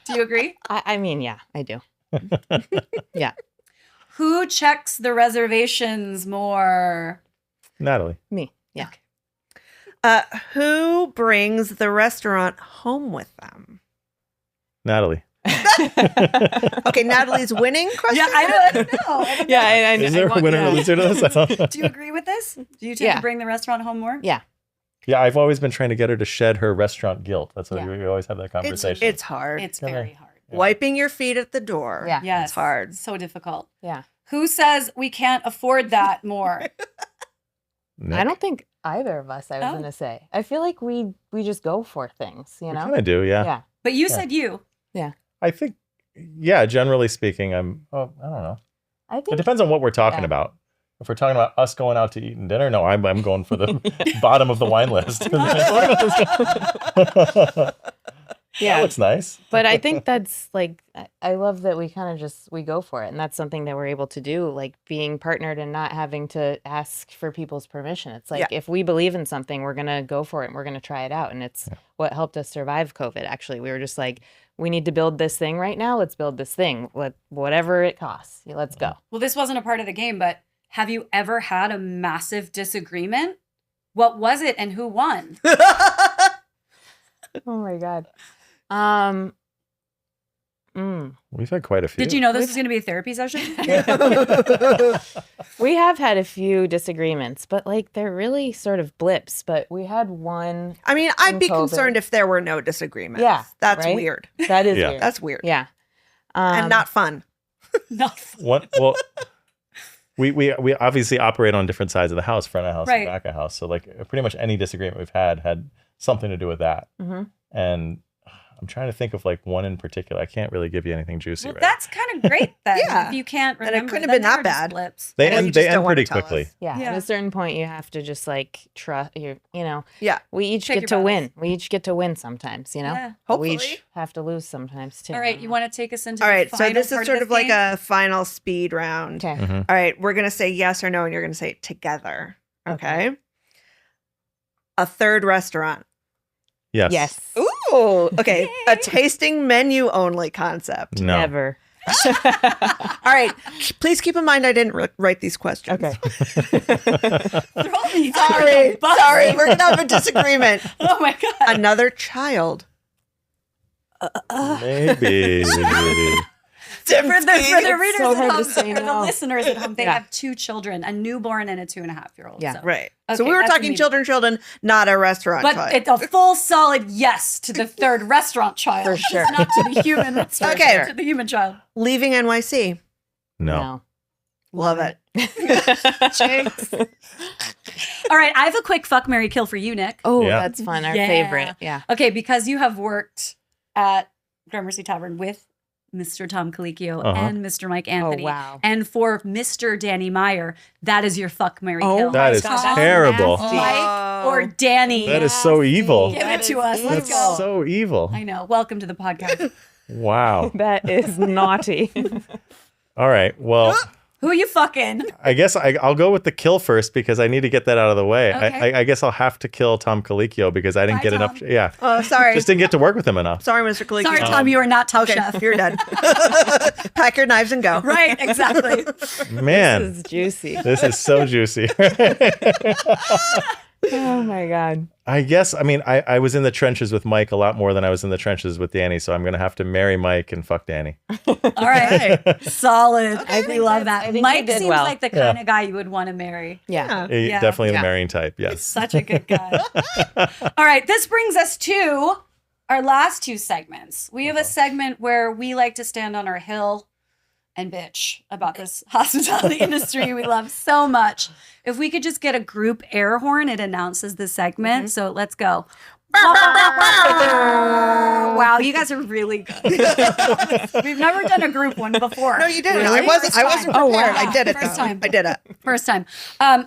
you agree? I mean, yeah, I do. Yeah. Who checks the reservations more? Natalie. Me. Yeah. Who brings the restaurant home with them? Natalie. Okay, Natalie's winning? Question Yeah, I don't know. Yeah, and Is there a winner and a loser to this? I don't know. Do you agree with this? Do you tend Yeah. to bring the restaurant home more? Yeah. Yeah, I've always been trying to get her to shed her restaurant guilt. That's what Yeah. we always have that conversation. It's hard. It's Yeah. very hard. Wiping your feet at the door. Yeah. Yes. It's hard. So difficult. Yeah. Who says we can't afford that more? Nick, I don't think either of us, I was Oh. going to say. I feel like we just go for things, you we know? kind of do, yeah. Yeah. But you Yeah. said you. I think, yeah, generally speaking, I don't know. I It think depends on what we're talking Yeah. about. If we're talking about us going out to eat and dinner, no, I'm going for the bottom of the wine list. Yeah. That looks nice. But I think that's like I love that we kind of we go for it, and that's something that we're able to do, like being partnered and not having to ask for people's permission. It's like if we believe in something, we're gonna go for it and we're gonna try it out, and it's what helped us survive COVID. Actually, we were just like, we need to build this thing right now. Let's build this thing, whatever it costs. Let's go. Well, this wasn't a part of the game, but have you ever had a massive disagreement? What was it and who won? Oh my god. We've had quite a few. Did you know this was going to be a therapy session? We have had a few disagreements, but like they're really sort of blips. But we had one. I mean, I'd In be COVID. concerned if there were no disagreements. Yeah, That's right? weird. That is Yeah. weird. That's weird. Yeah. And not fun. No. What? Well, we obviously operate on different sides of the house, front of house Right. and back of house. So like pretty much any disagreement we've had something to do with that. Mm-hmm. And I'm trying to think of like one in particular. I can't really give you anything juicy. Well, right? that's kind of great then. Yeah. If you can't And it remember, couldn't have then been that they're just bad. blips. They I know you end just they don't end wanna pretty tell quickly. us. Yeah. Yeah. At a certain point, you have to just like trust. You know. Yeah. We each Take get your to win. battles. We each get to win sometimes. You know. Yeah. But we Hopefully. each have to lose sometimes too. All right, you want to take us into All the right. So final this part is sort of this like game? a final speed round. Okay. Mhm. All right. We're going to say yes or no, and you're going to say it together. Okay. A third restaurant. Yes. Yes. Ooh. Okay. A tasting menu only concept. No. Never. All right. Please keep in mind I didn't write these questions. Okay. Throw me Sorry. the bus. Sorry. We're going to have a disagreement. Oh my god. Another child. Maybe. For the readers so at hard to home, say for the no. listeners at home, they Yeah. have 2 children, a newborn and a 2.5-year-old. Yeah. So. Right. So Okay, we were that's talking amazing. children, not a restaurant But child. it's a full solid yes to the third restaurant child. For Just sure. not to the human restaurant. Okay. To the human child. Leaving NYC. No. Love it. Jinx. All right, I have a quick fuck, marry, kill for you, Nick. Oh, Yeah. that's fun. Our Yeah. favorite. Yeah. Okay, because you have worked at Gramercy Tavern with Mr. Tom Colicchio Uh-huh. and Mr. Mike Anthony. wow. And for Mr. Danny Meyer, that is your fuck, marry, Oh kill. That is God, that's terrible. nasty. Mike or Danny. That is so evil. Give it to us. Let's That's go. so evil. I know. Welcome to the podcast. Wow. That is naughty. All right. Well, Who are you fucking? I guess I'll go with the kill first because I need to get that out of the way. Okay. I guess I'll have to kill Tom Colicchio because I didn't Bye, get enough. Tom. Yeah. Oh, sorry. Just didn't get to work with him enough. Sorry, Mr. Colicchio. Sorry, Tom, you are not Top Okay, Chef. you're dead. Pack your knives and go. Right, exactly. Man, This is juicy. this is so juicy. Oh my God. I guess, I mean, I was in the trenches with Mike a lot more than I was in the trenches with Danny, so I'm going to have to marry Mike and fuck Danny. All right. Solid. I we think love that's- I that. think Mike you did seems well. like the kind of guy you would want to marry. Yeah. Yeah. Definitely Yeah. the marrying type, yes. Such a good guy. All right. This brings us to our last 2 segments. We have a segment where we like to stand on our hill and bitch about this hospitality industry we love so much. If we could just get a group air horn, it announces the segment. So let's go. Wow, you guys are really good. We've never done a group one before. No, you didn't. Really? I wasn't First prepared. time. Oh, wow. I did it First though. time. I did it. First time.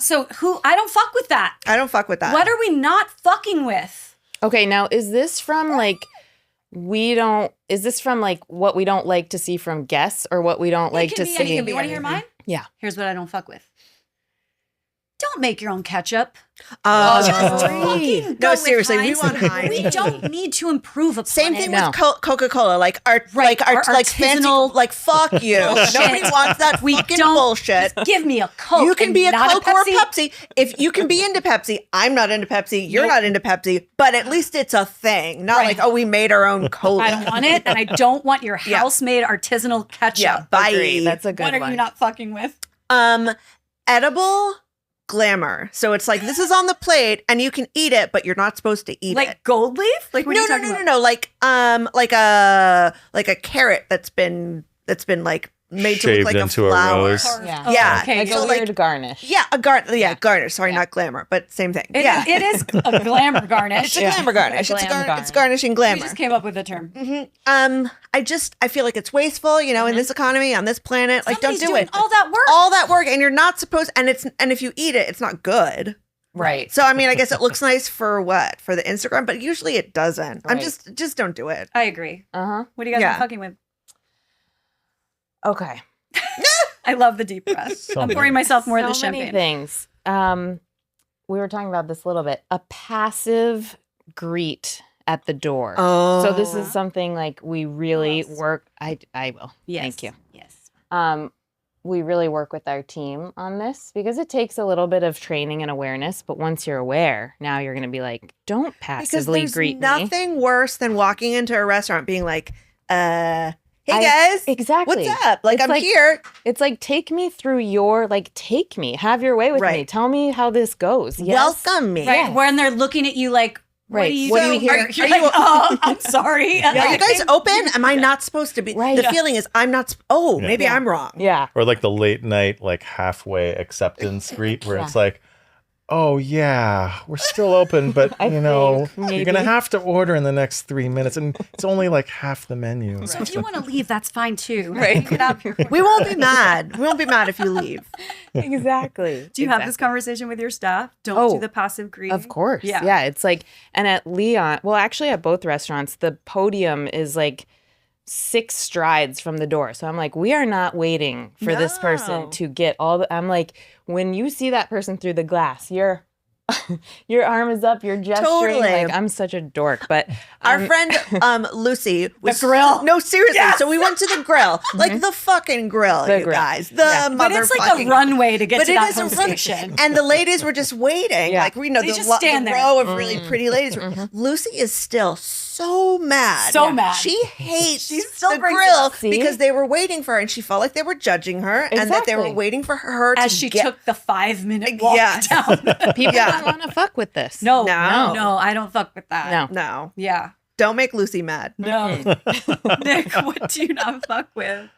So who? I don't fuck with that. I don't fuck with that. What are we not fucking with? Okay, now is this from like is this from like what we don't like to see from guests or what we don't like to see? You want to hear mine? Yeah. Here's what I don't fuck with. don't make your own ketchup. Just fucking no, go with seriously, we Heinz. want Heinz. We don't need to improve upon Same it. thing No. with Coca-Cola. Like our Right, our like fancy, artisanal like fuck you. bullshit. Nobody wants that We fucking don't bullshit. just give me a Coke. You can and be a not Coke or a Pepsi. If you can be into Pepsi, I'm not into Pepsi. You're not into Pepsi, but at least it's a thing. Not Right. like, oh, we made our own cola. I don't want it, and I don't want your Yeah. house-made artisanal ketchup. Yeah, bye. Agree. That's a good What are one. you not fucking with? Edible glamour. So it's like this is on the plate and you can eat it, but you're not supposed to eat it. Like gold leaf? Like what are No, you no, talking no, no, about? no. Like a carrot that's been like made to look Shaved like a into a flower. rose. Yeah. Oh, Yeah. Okay. Like So, a like- weird garnish. Yeah, garnish. Sorry, not glamour, but same thing. It is a glamour garnish. It's a glamour garnish. A It's, glam garnish. it's garnishing We glamour. just came up with the term. I feel like it's wasteful, in this economy, on this planet. Like, Somebody's don't do doing it. all that work. All that work, and you're not supposed. And if you eat it, it's not good. Right. So I mean, I guess it looks nice for what? For the Instagram, but usually it doesn't. I'm Right. just don't do it. I agree. Uh-huh. What do you guys Yeah. been fucking with? Okay. I love the deep breath. So I'm many. pouring myself more of the So many champagne. things. We were talking about this a little bit. A passive greet at the door. Oh, So this is something like we really Yes. work. I will. Yes. Thank you. Yes. We really work with our team on this because it takes a little bit of training and awareness. But once you're aware, now you're going to be like, don't because passively there's greet me. nothing worse than walking into a restaurant being like, hey I- guys, Exactly. what's up? Like It's I'm like- here. It's like, take me through your, take me, have your way with me. Right. Tell me how this goes. Yes. Welcome me. Right. When they're looking at you like, Right. What do you What do do you here? hear? You're Are you- like, oh, I'm sorry. Are you guys open? Am I not supposed to be? Right. The Yeah. feeling is I'm not. Yeah. Maybe Yeah. I'm wrong. Yeah. Or like the late night, like halfway acceptance greet where Yeah. it's like, oh yeah, we're still open, but I you know, think you're gonna maybe. have to order in the next 3 minutes, and it's only like half the menu. So if you want to leave, that's fine too. Right. Get out here. We won't be mad. We won't be mad if you leave. Exactly. Do you have this conversation with your staff? Don't Oh, do the passive greeting. Of course. Yeah. Yeah. It's like, and at Leon, well, actually at both restaurants, the podium is like 6 strides from the door. So I'm like, we are not waiting for this No. person to get all the, I'm like, when you see that person through the glass, your arm is up, you're gesturing. Totally. Like, I'm such a dork. But Our friend Lucy was grill. No, seriously. Yes. So we went to the grill, like the fucking grill, The you grill. guys. The Yeah. But it's like a motherfucking- runway to get But to it that is a home run- station. and the ladies were just waiting. Yeah. Like we know They the, just stand the there. row of really pretty ladies. Lucy is still so mad. So mad. She hates She still the brings it grill up. See? because they were waiting for her, and she felt like they were judging her, and that they were Exactly. waiting for her As to she get. took the 5-minute walk Yeah. down. people Yeah. don't want to fuck with this. No, No. no, I don't fuck with that. No. No, Yeah. don't make Lucy mad. No. Nick, what do you not fuck with?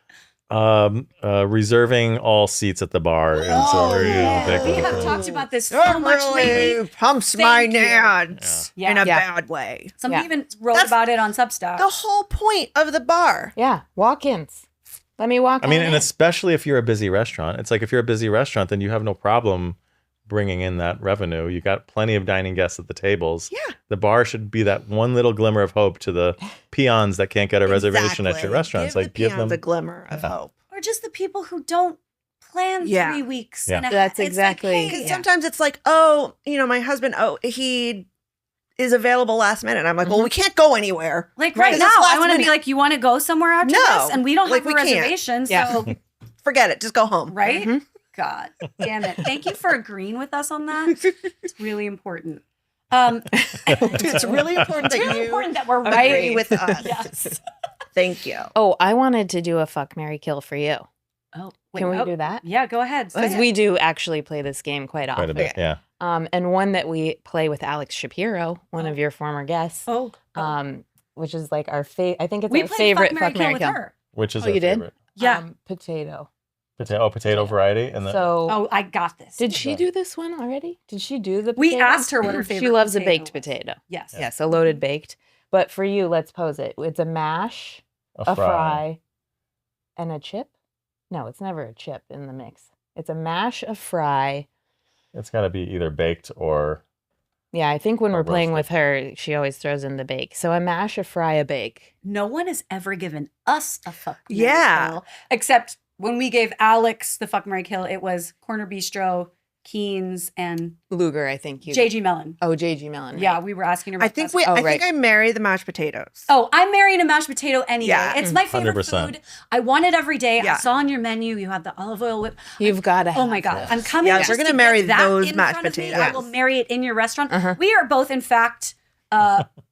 Reserving all seats at the bar is a real big We one. have talked about this so That much really lately. pumps Thank my you. nads Yeah. in a Yeah. bad way. Somebody Yeah. even wrote That's about it on Substack. The whole point of the bar. Yeah. Walk-ins. Let me walk I mean, on and in. especially if you're a busy restaurant, it's like if you're a busy restaurant, then you have no problem bringing in that revenue. You got plenty of dining guests at the tables. Yeah. The bar should be that one little glimmer of hope to the peons that can't get a reservation at Exactly. your restaurants. Give Like the give peons them a glimmer of hope. Or just the people who don't plan Yeah. 3 weeks. Yeah. And That's it's exactly- Like, hey, Because Yeah. sometimes it's like, oh, my husband, he is available last minute. I'm like, well, we can't go anywhere. like Right. right now, Because it's I last want to be minute. like, you want to go somewhere after No. this? And we don't Like, have a we can't. reservation. Yeah. So, Forget it. Just go home. right? Mhm. God damn it. Thank you for agreeing with us on that. It's really important. It's really important It's that really you important that we're agree right. with us. Yes. Thank you. Oh, I wanted to do a fuck, marry, kill for you. Oh, Can we do that? Yeah, go ahead. Say Because it. we do actually play this game quite often. quite a bit. Yeah. And one that we play with Alex Shapiro, one of your former guests, Oh, which is like our I think it's we our played favorite Fuck, Marry, fuck, marry, with kill. her. Which is Oh, our you did? favorite. Yeah. Potato. Potato variety. And then So Oh, I got this. did she do this one already? Did she do the We potato? asked her what her favorite She loves a potato baked was. potato. Yes. Yes, a loaded baked. But for you, let's pose it. It's a mash, a fry, and a chip. No, it's never a chip in the mix. It's a mash, a fry. It's got to be either baked or Yeah, I think when Or we're playing roasted. with her, she always throws in the bake. So a mash, a fry, a bake. No one has ever given us a fuck, marry, Yeah. kill, except when we gave Alex the fuck, marry, kill, it was Corner Bistro, Keen's and Luger, I think. JG Mellon. Oh, JG Mellon. Yeah, right. we were asking her about I think that. I think I marry the mashed potatoes. Oh, I'm marrying a mashed potato any day. Yeah. It's my favorite 100%. food. I want it every day. Yeah. I saw on your menu you had the olive oil whip. You've got to. Oh my God. I'm coming. Yeah, just we're gonna to marry get that those in mashed front of me. potatoes. I will marry it in your restaurant. Uh-huh. We are both, in fact,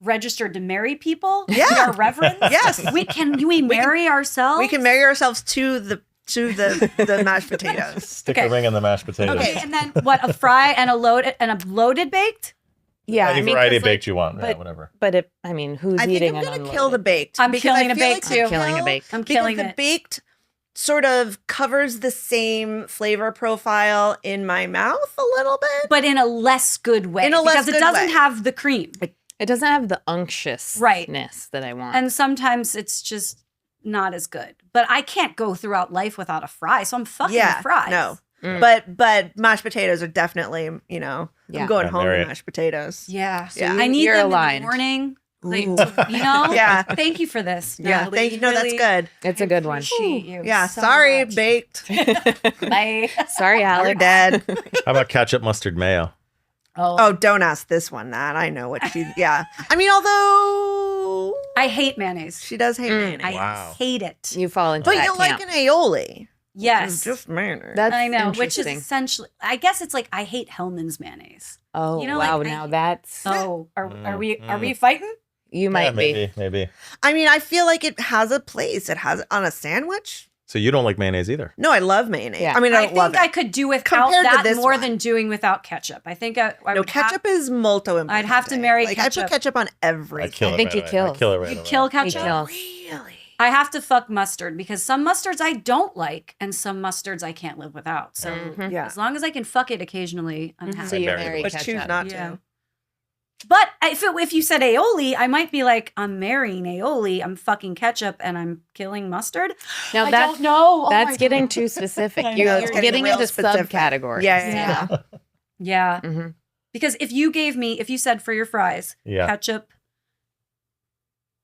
registered to marry people. Yeah. We are reverends. Yes. We marry ourselves. We can marry ourselves to the mashed potatoes. Stick Okay. a ring in the mashed potatoes. Okay, and then what? A fry and a loaded baked. Yeah, Any I mean, variety 'cause, of baked you want, yeah, but- whatever. But I mean, who's I think eating I'm an gonna unloaded? kill the baked. I'm because killing I a feel baked like too. the Killing a kill- baked. I'm because killing the it. baked sort of covers the same flavor profile in my mouth a little bit. But in a less good way. In a less because it good doesn't way. have the cream. It doesn't have the unctuousness that I want. And sometimes it's just not as good. But I can't go throughout life without a fry, so I'm fucking fries. No. Mm. But mashed potatoes are definitely, Yeah. I'm going Yeah, home marry to it. mashed potatoes. Yeah. So Yeah. I need You're them aligned. in the morning. Like, Ooh. you know? Yeah. Thank you for this. Yeah, Natalie. thank you. No, that's Really good. It's a good one. appreciate you Yeah, so sorry, much. baked. Bye. Sorry, We're Alex. dead. How about ketchup, mustard, mayo? Oh, don't ask this one that. I know what she, yeah. I mean, although I hate mayonnaise. she does hate mayonnaise. I Wow. hate it. You fall into But that you like camp. an aioli. Yes. It's just mayonnaise. That's I know, which is interesting. essentially, I guess it's like I hate Hellman's mayonnaise. Oh, you know, wow. like, now that's Oh, are we fighting? you might Yeah, be. maybe. I mean, I feel like it has a place. It has it on a sandwich. So you don't like mayonnaise either? No, I love mayonnaise. Yeah. I mean, I I don't love think I it. could do without Compared to that this more one. than doing without ketchup. I think I No, would have- ketchup is molto important. I'd have to marry like I ketchup. put ketchup on everything. I kill it. think right you away. kill. I kill it right You'd away. kill You ketchup. kill. Really? I have to fuck mustard because some mustards I don't like and some mustards I can't live without. So Mhm. Yeah. as long as I can fuck it occasionally, I'm Mhm. happy. So you marry marry But ketchup. choose not Yeah. to. But if you said aioli, I might be like, I'm marrying aioli, I'm fucking ketchup, and I'm killing mustard. Now I that don't know. Oh that's my getting God. too specific. I You're, know. you're It's getting real into specific. subcategories. Yeah. Yeah. hmm Because if you said for your fries, Yeah. ketchup,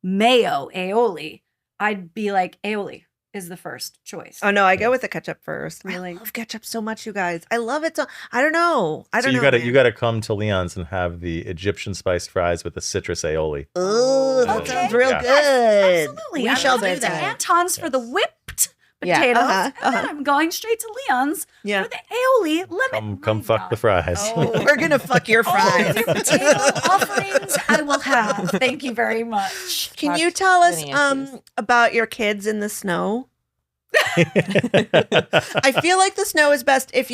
mayo, aioli, I'd be like, aioli is the first choice. Oh no, I go with the ketchup first. Really? I love ketchup so much, you guys. I love it so. I don't know. I So don't you know. gotta you gotta come to Leon's and have the Egyptian spiced fries with the citrus aioli. Oh, that Okay. sounds real Yeah. good. Absolutely. We I'm shall going do to that. Anton's for the Yes. whipped Yeah. potatoes, Uh-huh, and then I'm going straight to Leon's Yeah. for the aioli lemon. Come My fuck the God. fries. Oh, we're gonna fuck your All fries. of your potato offerings I will have. Thank you very much. Can you tell us Any issues? about your kids in the snow? I feel like the snow is best if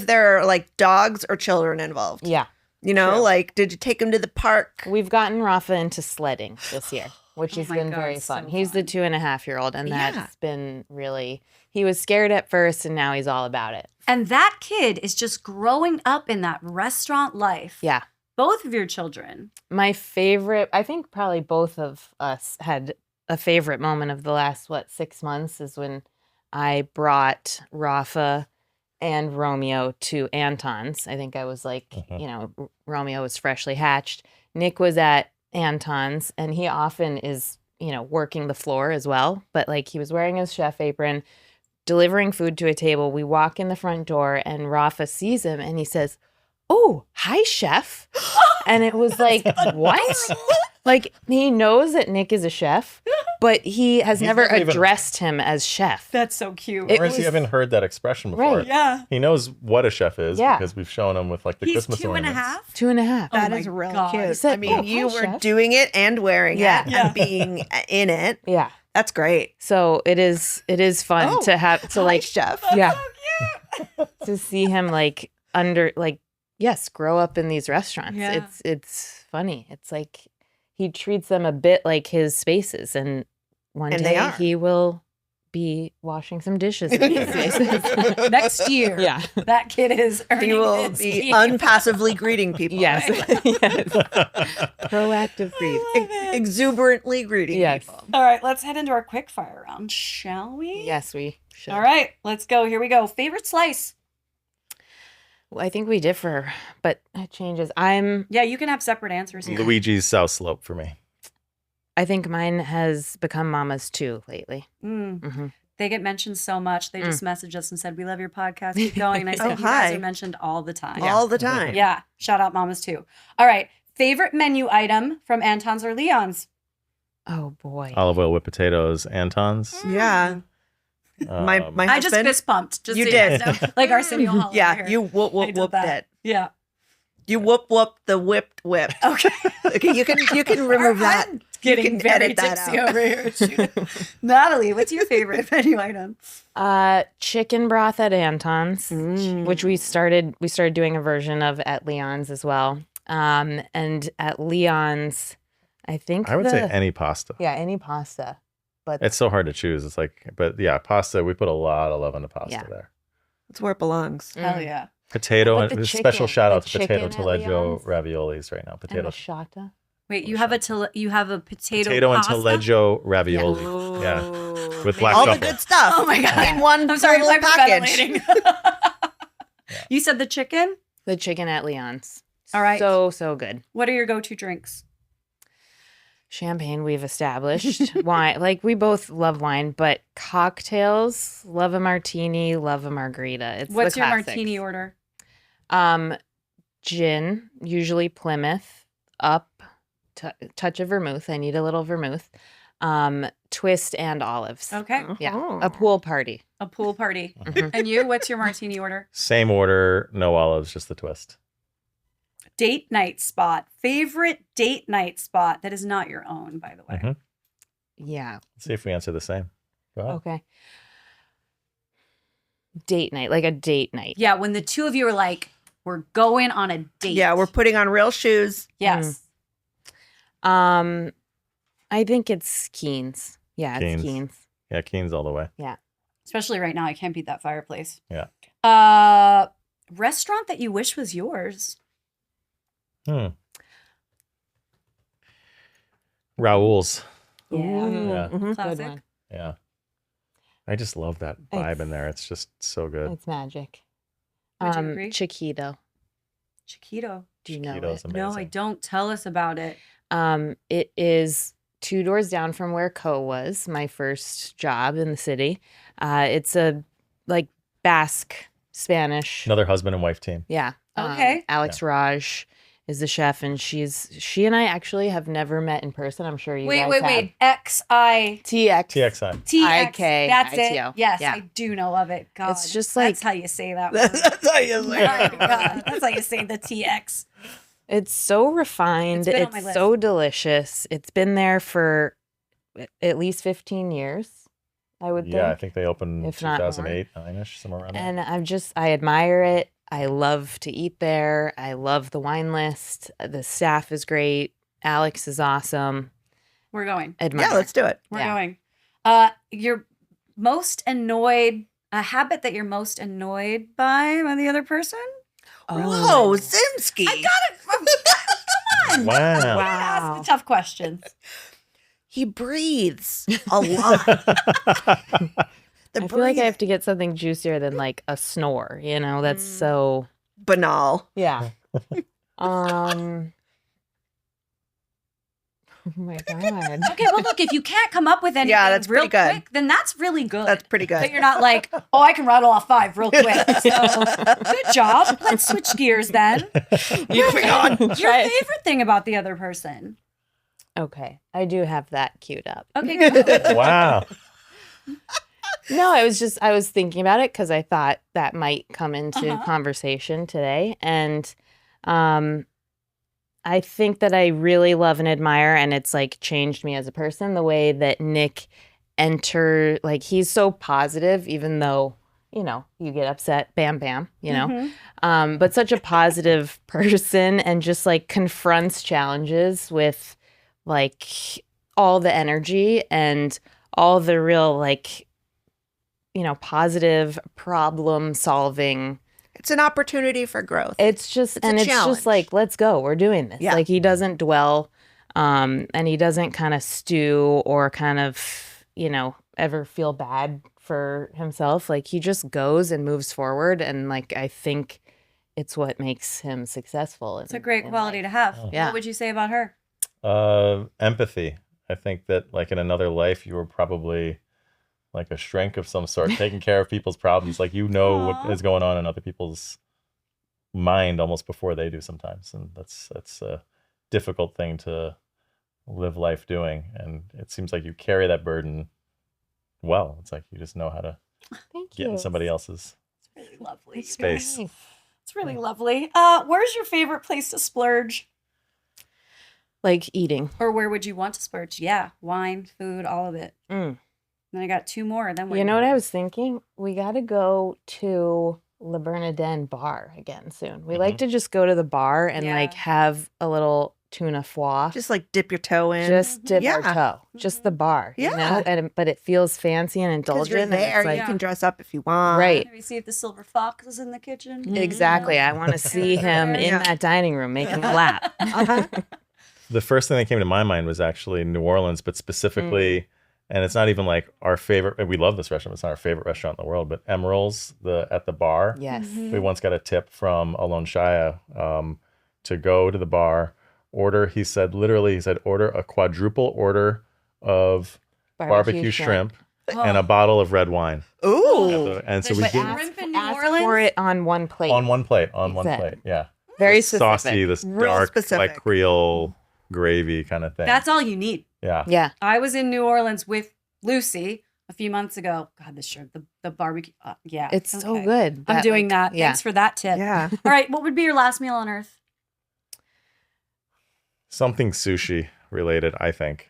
there are like dogs or children involved. Yeah. You know, True. like did you take them to the park? We've gotten Rafa into sledding this year, which Oh has my been God, very so fun. He's the fun. 2.5-year-old, and Yeah. that's been really. He was scared at first, and now he's all about it. And that kid is just growing up in that restaurant life. Yeah. Both of your children. My favorite, I think probably both of us had a favorite moment of the last, 6 months is when I brought Rafa and Romeo to Anton's. I think I was like, Romeo was freshly hatched. Nick was at Anton's, and he often is, working the floor as well. But like he was wearing his chef apron, delivering food to a table. We walk in the front door, and Rafa sees him, and he says, "Oh, hi, chef." And it was like, what? Like, he knows that Nick is a chef, but he has He's never never even- addressed him as chef. That's so cute. It Or has he was- haven't heard that expression before? Right. Yeah. He knows what a chef is Yeah. because we've shown him with like the He's Christmas 2.5. ornaments. 2.5. Oh That my is real God. cute. He said, I mean, "Oh, you hi, were chef." doing it and wearing Yeah. it Yeah. and being in it. Yeah. That's great. So it is fun Oh, to have to Hi, like chef. yeah to see him like grow up in these restaurants. Yeah. It's funny. It's like he treats them a bit like his spaces, and one And day they are. he will be washing some dishes in these spaces. Next year. Yeah. That kid is earning He will his be keep. unpassively greeting people. Yes. right? Yes. Proactive grief. Exuberantly greeting Yes. people. All right, let's head into our quick fire round, shall we? Yes, we should. All right, let's go. Here we go. Favorite slice? Well, I think we differ, but it changes. Yeah, you can have separate answers here. Luigi's South Slope for me. I think mine has become Mama's too lately. Mm. hmm They get mentioned so much. They just messaged us and said, "We love your podcast. Keep going." And I said, "You guys hi. are mentioned all the time." All the time. Yeah. Shout out mamas too. All right. Favorite menu item from Anton's or Leon's? Oh boy. Olive oil with potatoes, Antons. Yeah. My husband. I just fist pumped. Just You so did. guys know. Like Arsenio Hall. over Yeah, here. you whoop I whoop did whooped that. it. Yeah. You whoop the whipped. Okay. Okay, you can remove that. I'm getting can very edit that tipsy out. over here. Natalie, what's your favorite menu item? Chicken broth at Anton's, Mm. which we started doing a version of at Leon's as well. And at Leon's, I think I would say any pasta. yeah, any pasta. But It's so hard to choose. It's like, but yeah, pasta. We put a lot of love into pasta Yeah. there. That's where it belongs. Hell yeah. Potato But and the special chicken- shout out the to potato chicken at taleggio Leon's? raviolis right now. and Potato the shata. Wait, you have a potato and pasta? taleggio ravioli. Yeah. With black all truffle. the good stuff. Oh my God. In one I'm sorry, little I'm package. hyperventilating. You said the chicken? The chicken at Leon's. All right. So good. What are your go-to drinks? Champagne we've established. Wine, like we both love wine, but cocktails, love a martini, love a margarita. It's What's the your classics. martini order? Gin, usually Plymouth, touch of vermouth. I need a little vermouth. Twist and olives. Okay. Yeah. Oh. A pool party. A pool party. Mhm. And you, what's your martini order? Same order, no olives, just the twist. Date night spot. Favorite date night spot that is not your own, by the way. Mhm. Yeah. Let's see if we answer the same. Go ahead. Okay. Date night, like a date night. Yeah, when the two of you are like, we're going on a date. Yeah, we're putting on real shoes. Yes. I think it's Keen's. Yeah, it's Keen's. Keen's. Yeah, Keen's all the way. Especially right now, I can't beat that fireplace. Yeah. Restaurant that you wish was yours. Raoul's. Yeah. Yeah. Mhm. Classic. Good one. Yeah. I just love that vibe in there. It's just so good. It's magic. Would you agree? Chiquito. Chiquito. Do you know Chiquito's it? amazing. No, I don't. Tell us about it. It is 2 doors down from where Co was, my first job in the city. It's a like Basque Spanish. Another husband and wife team. Yeah. Okay. Alex Raj is the chef, and she and I actually have never met in person. I'm sure you guys have. Wait. XI. TX. TXI. TX. IK, That's it. ITO. Yes, Yeah. I do know of it. God, It's just like- that's how you say that word. That's how you say My it. God, that's how you say the TX. It's so refined. It's been on my It's so delicious. It's been there for at least 15 years, I would Yeah, I think. think they opened If not more. 2008, 9-ish, somewhere around there. And I admire it. I love to eat there. I love the wine list. The staff is great. Alex is awesome. We're going. Admire. Yeah, let's do it. We're Yeah. going. You're most annoyed. A habit that you're most annoyed by the other person? Whoa, Zimski. I got it. Come on. Wow. Wow. Ask the tough questions. He breathes a lot. I feel like I have to get something juicier than like a snore, you know? That's so banal. yeah. Oh my god. Okay, well, look, if you can't come up with anything that's real pretty good. quick, then that's really good. That's pretty good. But you're not like, oh, I can rattle off 5 real quick. So, good job. Let's switch gears then. Moving on. Your favorite thing about the other person? Okay. I do have that queued up. Okay, good. Wow. No, I was thinking about it because I thought that might come into conversation today. And I think that I really love and admire, and it's like changed me as a person, the way that Nick he's so positive, even though, you know, you get upset, bam, bam, you know, but such a positive person and just like confronts challenges with like all the energy and all the real like, you know, positive problem solving. It's an opportunity for growth. It's just It's a it's challenge. just like, let's go, we're doing this. Yeah. Like he doesn't dwell and he doesn't kind of stew or kind of, you know, ever feel bad for himself. Like he just goes and moves forward, and like I think it's what makes him successful. It's a great quality to have. Yeah. What would you say about her? Empathy. I think that like in another life, you were probably like a shrink of some sort, taking care of people's problems. Like, you know Aw. what is going on in other people's mind almost before they do sometimes. And that's a difficult thing to live life doing. And it seems like you carry that burden well. It's like you just know how to Thank get in you. somebody else's Really lovely. space. Nice. It's really lovely. Where's your favorite place to splurge? Like eating. Or where would you want to splurge? Yeah, wine, food, all of it. Mm. Then I got two more. Then You know what I was thinking? We got to go to Le Bernardin bar again soon. We like to just go to the bar and Yeah. like have a little tuna foie. Just like dip your toe in. Just dip our Yeah. toe. Just the bar. You Yeah. know? But it feels fancy and Because indulgent. you're and there, it's like, you can dress up if you want. Right. Maybe see if the silver fox is in the kitchen. Mhm. Exactly. I want to see him in Yeah. that dining room making a lap. Uh-huh. The first thing that came to my mind was actually New Orleans, but specifically, and it's not even like our favorite. We love this restaurant. It's not our favorite restaurant in the world, but Emeril's, at the bar. Yes. Mhm. We once got a tip from Alon Shaya to go to the bar, he said, order a quadruple order of barbecue shrimp and a bottle of red wine. Ooh. And so There's we like did shrimp in New ask Orleans? for it on one plate. on one plate. Exactly. Yeah. Very The saucy, specific. this Real dark, specific. like Creole gravy kind of thing. That's all you need. yeah. Yeah. I was in New Orleans with Lucy a few months ago. God, this shrimp, the barbecue. Yeah. It's so okay. good. I'm doing that. Yeah. Thanks for that tip. Yeah. All right. What would be your last meal on earth? Something sushi related, I think.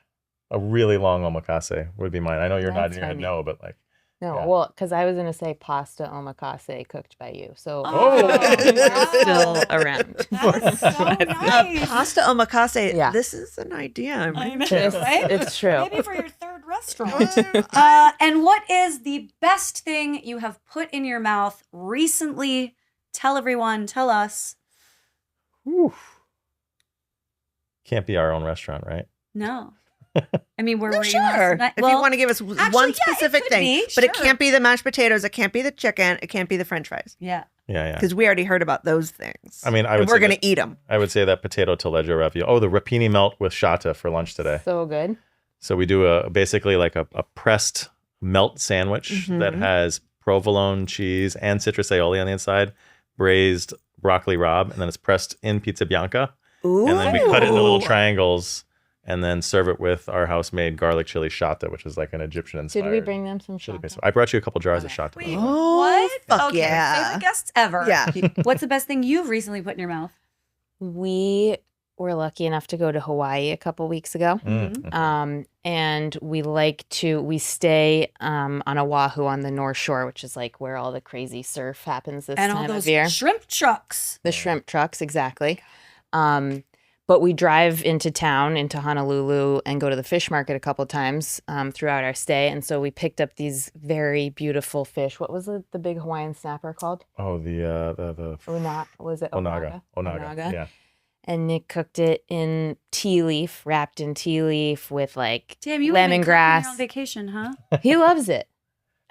A really long omakase would be mine. I know you're That's nodding your head funny. no, but like, No, Yeah. well, because I was going to say pasta omakase cooked by you. So Oh, we're still around. That's so nice. Pasta omakase. Yeah. This is an idea. I'm I know, It's, right? it's true. Maybe for your third restaurant. I- And what is the best thing you have put in your mouth recently? Tell everyone, tell us. whew. Can't be our own restaurant, right? No. I mean, where No, were you last sure. night? If you want to give us actually, one yeah, it specific could thing, be, but it sure. can't be the mashed potatoes, it can't be the chicken, it can't be the French fries, Yeah. Yeah. because we already heard about those things. I mean, I And would we're say gonna that- eat them. I would say that potato taleggio ravioli. Oh, the rapini melt with shata for lunch today. So good. So we do basically like a pressed melt sandwich that Mhm. has provolone cheese and citrus aioli on the inside, braised broccoli rabe, and then it's pressed in pizza bianca. Ooh. And then we cut it into little triangles and then serve it with our house-made garlic chili shata, which is like an Egyptian-inspired Did we bring them some chili paste. shaka? I brought you a couple jars of shata. Wait, Oh, what? fuck Okay, yeah. favorite guests ever. Yeah. What's the best thing you've recently put in your mouth? We were lucky enough to go to Hawaii a couple weeks ago. Mm. And we stay on Oahu on the North Shore, which is like where all the crazy surf happens this And time all those of year. shrimp trucks. The shrimp trucks, exactly. But we drive into town, into Honolulu, and go to the fish market a couple times throughout our stay. And so we picked up these very beautiful fish. What was the big Hawaiian snapper called? Oh, the Was it onaga. Onaga. Yeah. And Nick cooked it in tea leaf, wrapped in tea leaf with like Damn, you would've been cooking lemongrass. on vacation, huh? He loves it.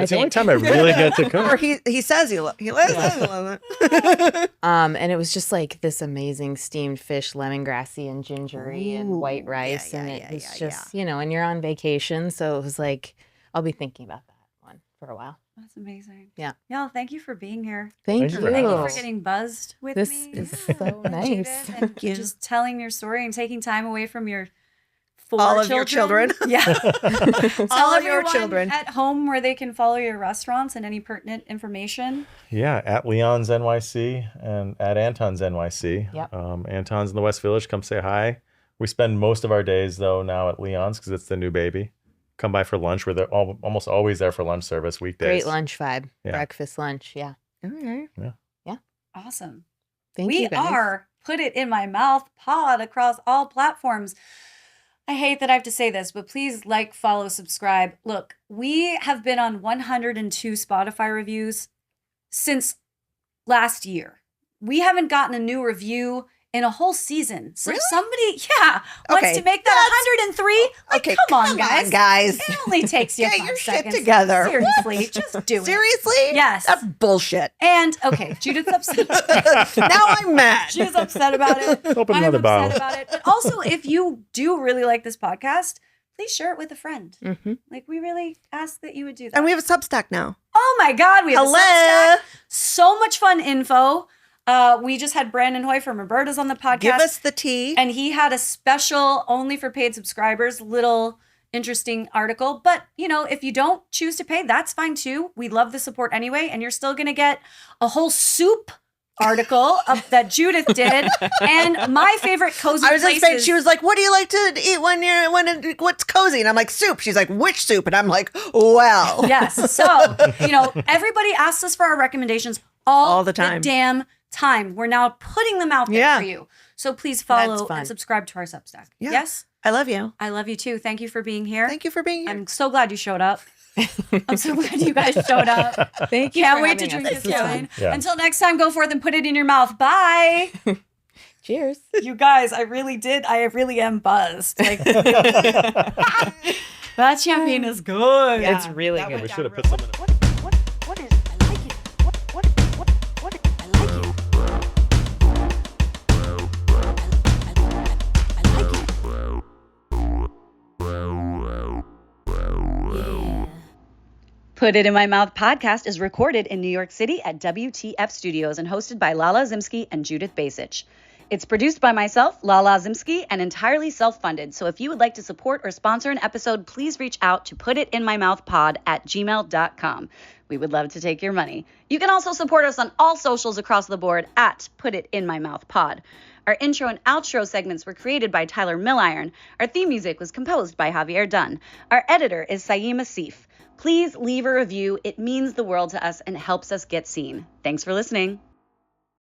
It's the only think. time I really get to Or cook. he says he loves it. And it was just like this amazing steamed fish, lemongrassy and gingery and Ooh, white rice. yeah, and yeah, it yeah, was yeah, just, and you're on vacation. So it was like, I'll be thinking about that one for a while. That's amazing. Yeah. Y'all, thank you for being here. Thank Thank you. you for Thank you having for us. getting buzzed with This me. is Yeah. so And nice. Judith, and Thank you. just telling your story and taking time away from your four All of your children. Yeah. Tell All your everyone children. at home where they can follow your restaurants and any pertinent information. Yeah, at Leon's NYC and at Anton's NYC. Yep. Anton's in the West Village. Come say hi. We spend most of our days though now at Leon's because it's the new baby. Come by for lunch. We're there almost always there for lunch service weekdays. Great lunch vibe. Yeah. Breakfast, lunch. Yeah. Okay. Awesome. Thank We you guys. are Put It in My Mouth pod across all platforms. I hate that I have to say this, but please like, follow, subscribe. Look, we have been on 102 Spotify reviews since last year. We haven't gotten a new review in a whole season. So if Really? somebody, wants Okay, to make that 103, like, Okay, come on, guys. It only takes you Get 5 your shit seconds. together. Seriously, just do it. Seriously? Yes. That's bullshit. And okay, Judith's upset. Now I'm mad. She's upset about it. Open I'm another upset bottle. about it. But also, if you do really like this podcast, please share it with a friend. Mm-hmm. Like, we really ask that you would do that. And we have a Substack now. Oh my God, we have Hello. a Substack. So much fun info. We just had Brandon Hoy from Roberta's on the podcast. Give us the tea. And he had a special only for paid subscribers, little interesting article. But, if you don't choose to pay, that's fine too. We love the support anyway. And you're still going to get a whole soup article that Judith did. And my favorite cozy I was just saying, places. she was like, what do you like to eat what's cozy? And I'm like, soup. She's like, which soup? And I'm like, well. Yes. So, everybody asks us for our recommendations all the time. damn time. We're now putting them out there Yeah. for you. So please That's follow fun. and subscribe to our Substack. Yeah. Yes? I love you. I love you too. Thank you for being here. Thank you for being here. I'm so glad you showed up. I'm so glad you guys showed up. Thank you. Can't for wait to having drink us. this wine. Yeah. Until next time, go forth and put it in your mouth. Bye. Cheers. You guys, I really am buzzed. Like, that champagne is good. It's really good. We should have put some in it. What is? I like it. What? I like it. I like it. Put It in My Mouth podcast is recorded in New York City at WTF Studios and hosted by Lala Zimsky and Judith Basich. It's produced by myself, Lala Zimsky, and entirely self-funded. So if you would like to support or sponsor an episode, please reach out to putitinmymouthpod@gmail.com. We would love to take your money. You can also support us on all socials across the board at putitinmymouthpod. Our intro and outro segments were created by Tyler Milliron. Our theme music was composed by Javier Dunn. Our editor is Saeem Asif. Please leave a review. It means the world to us and helps us get seen. Thanks for listening.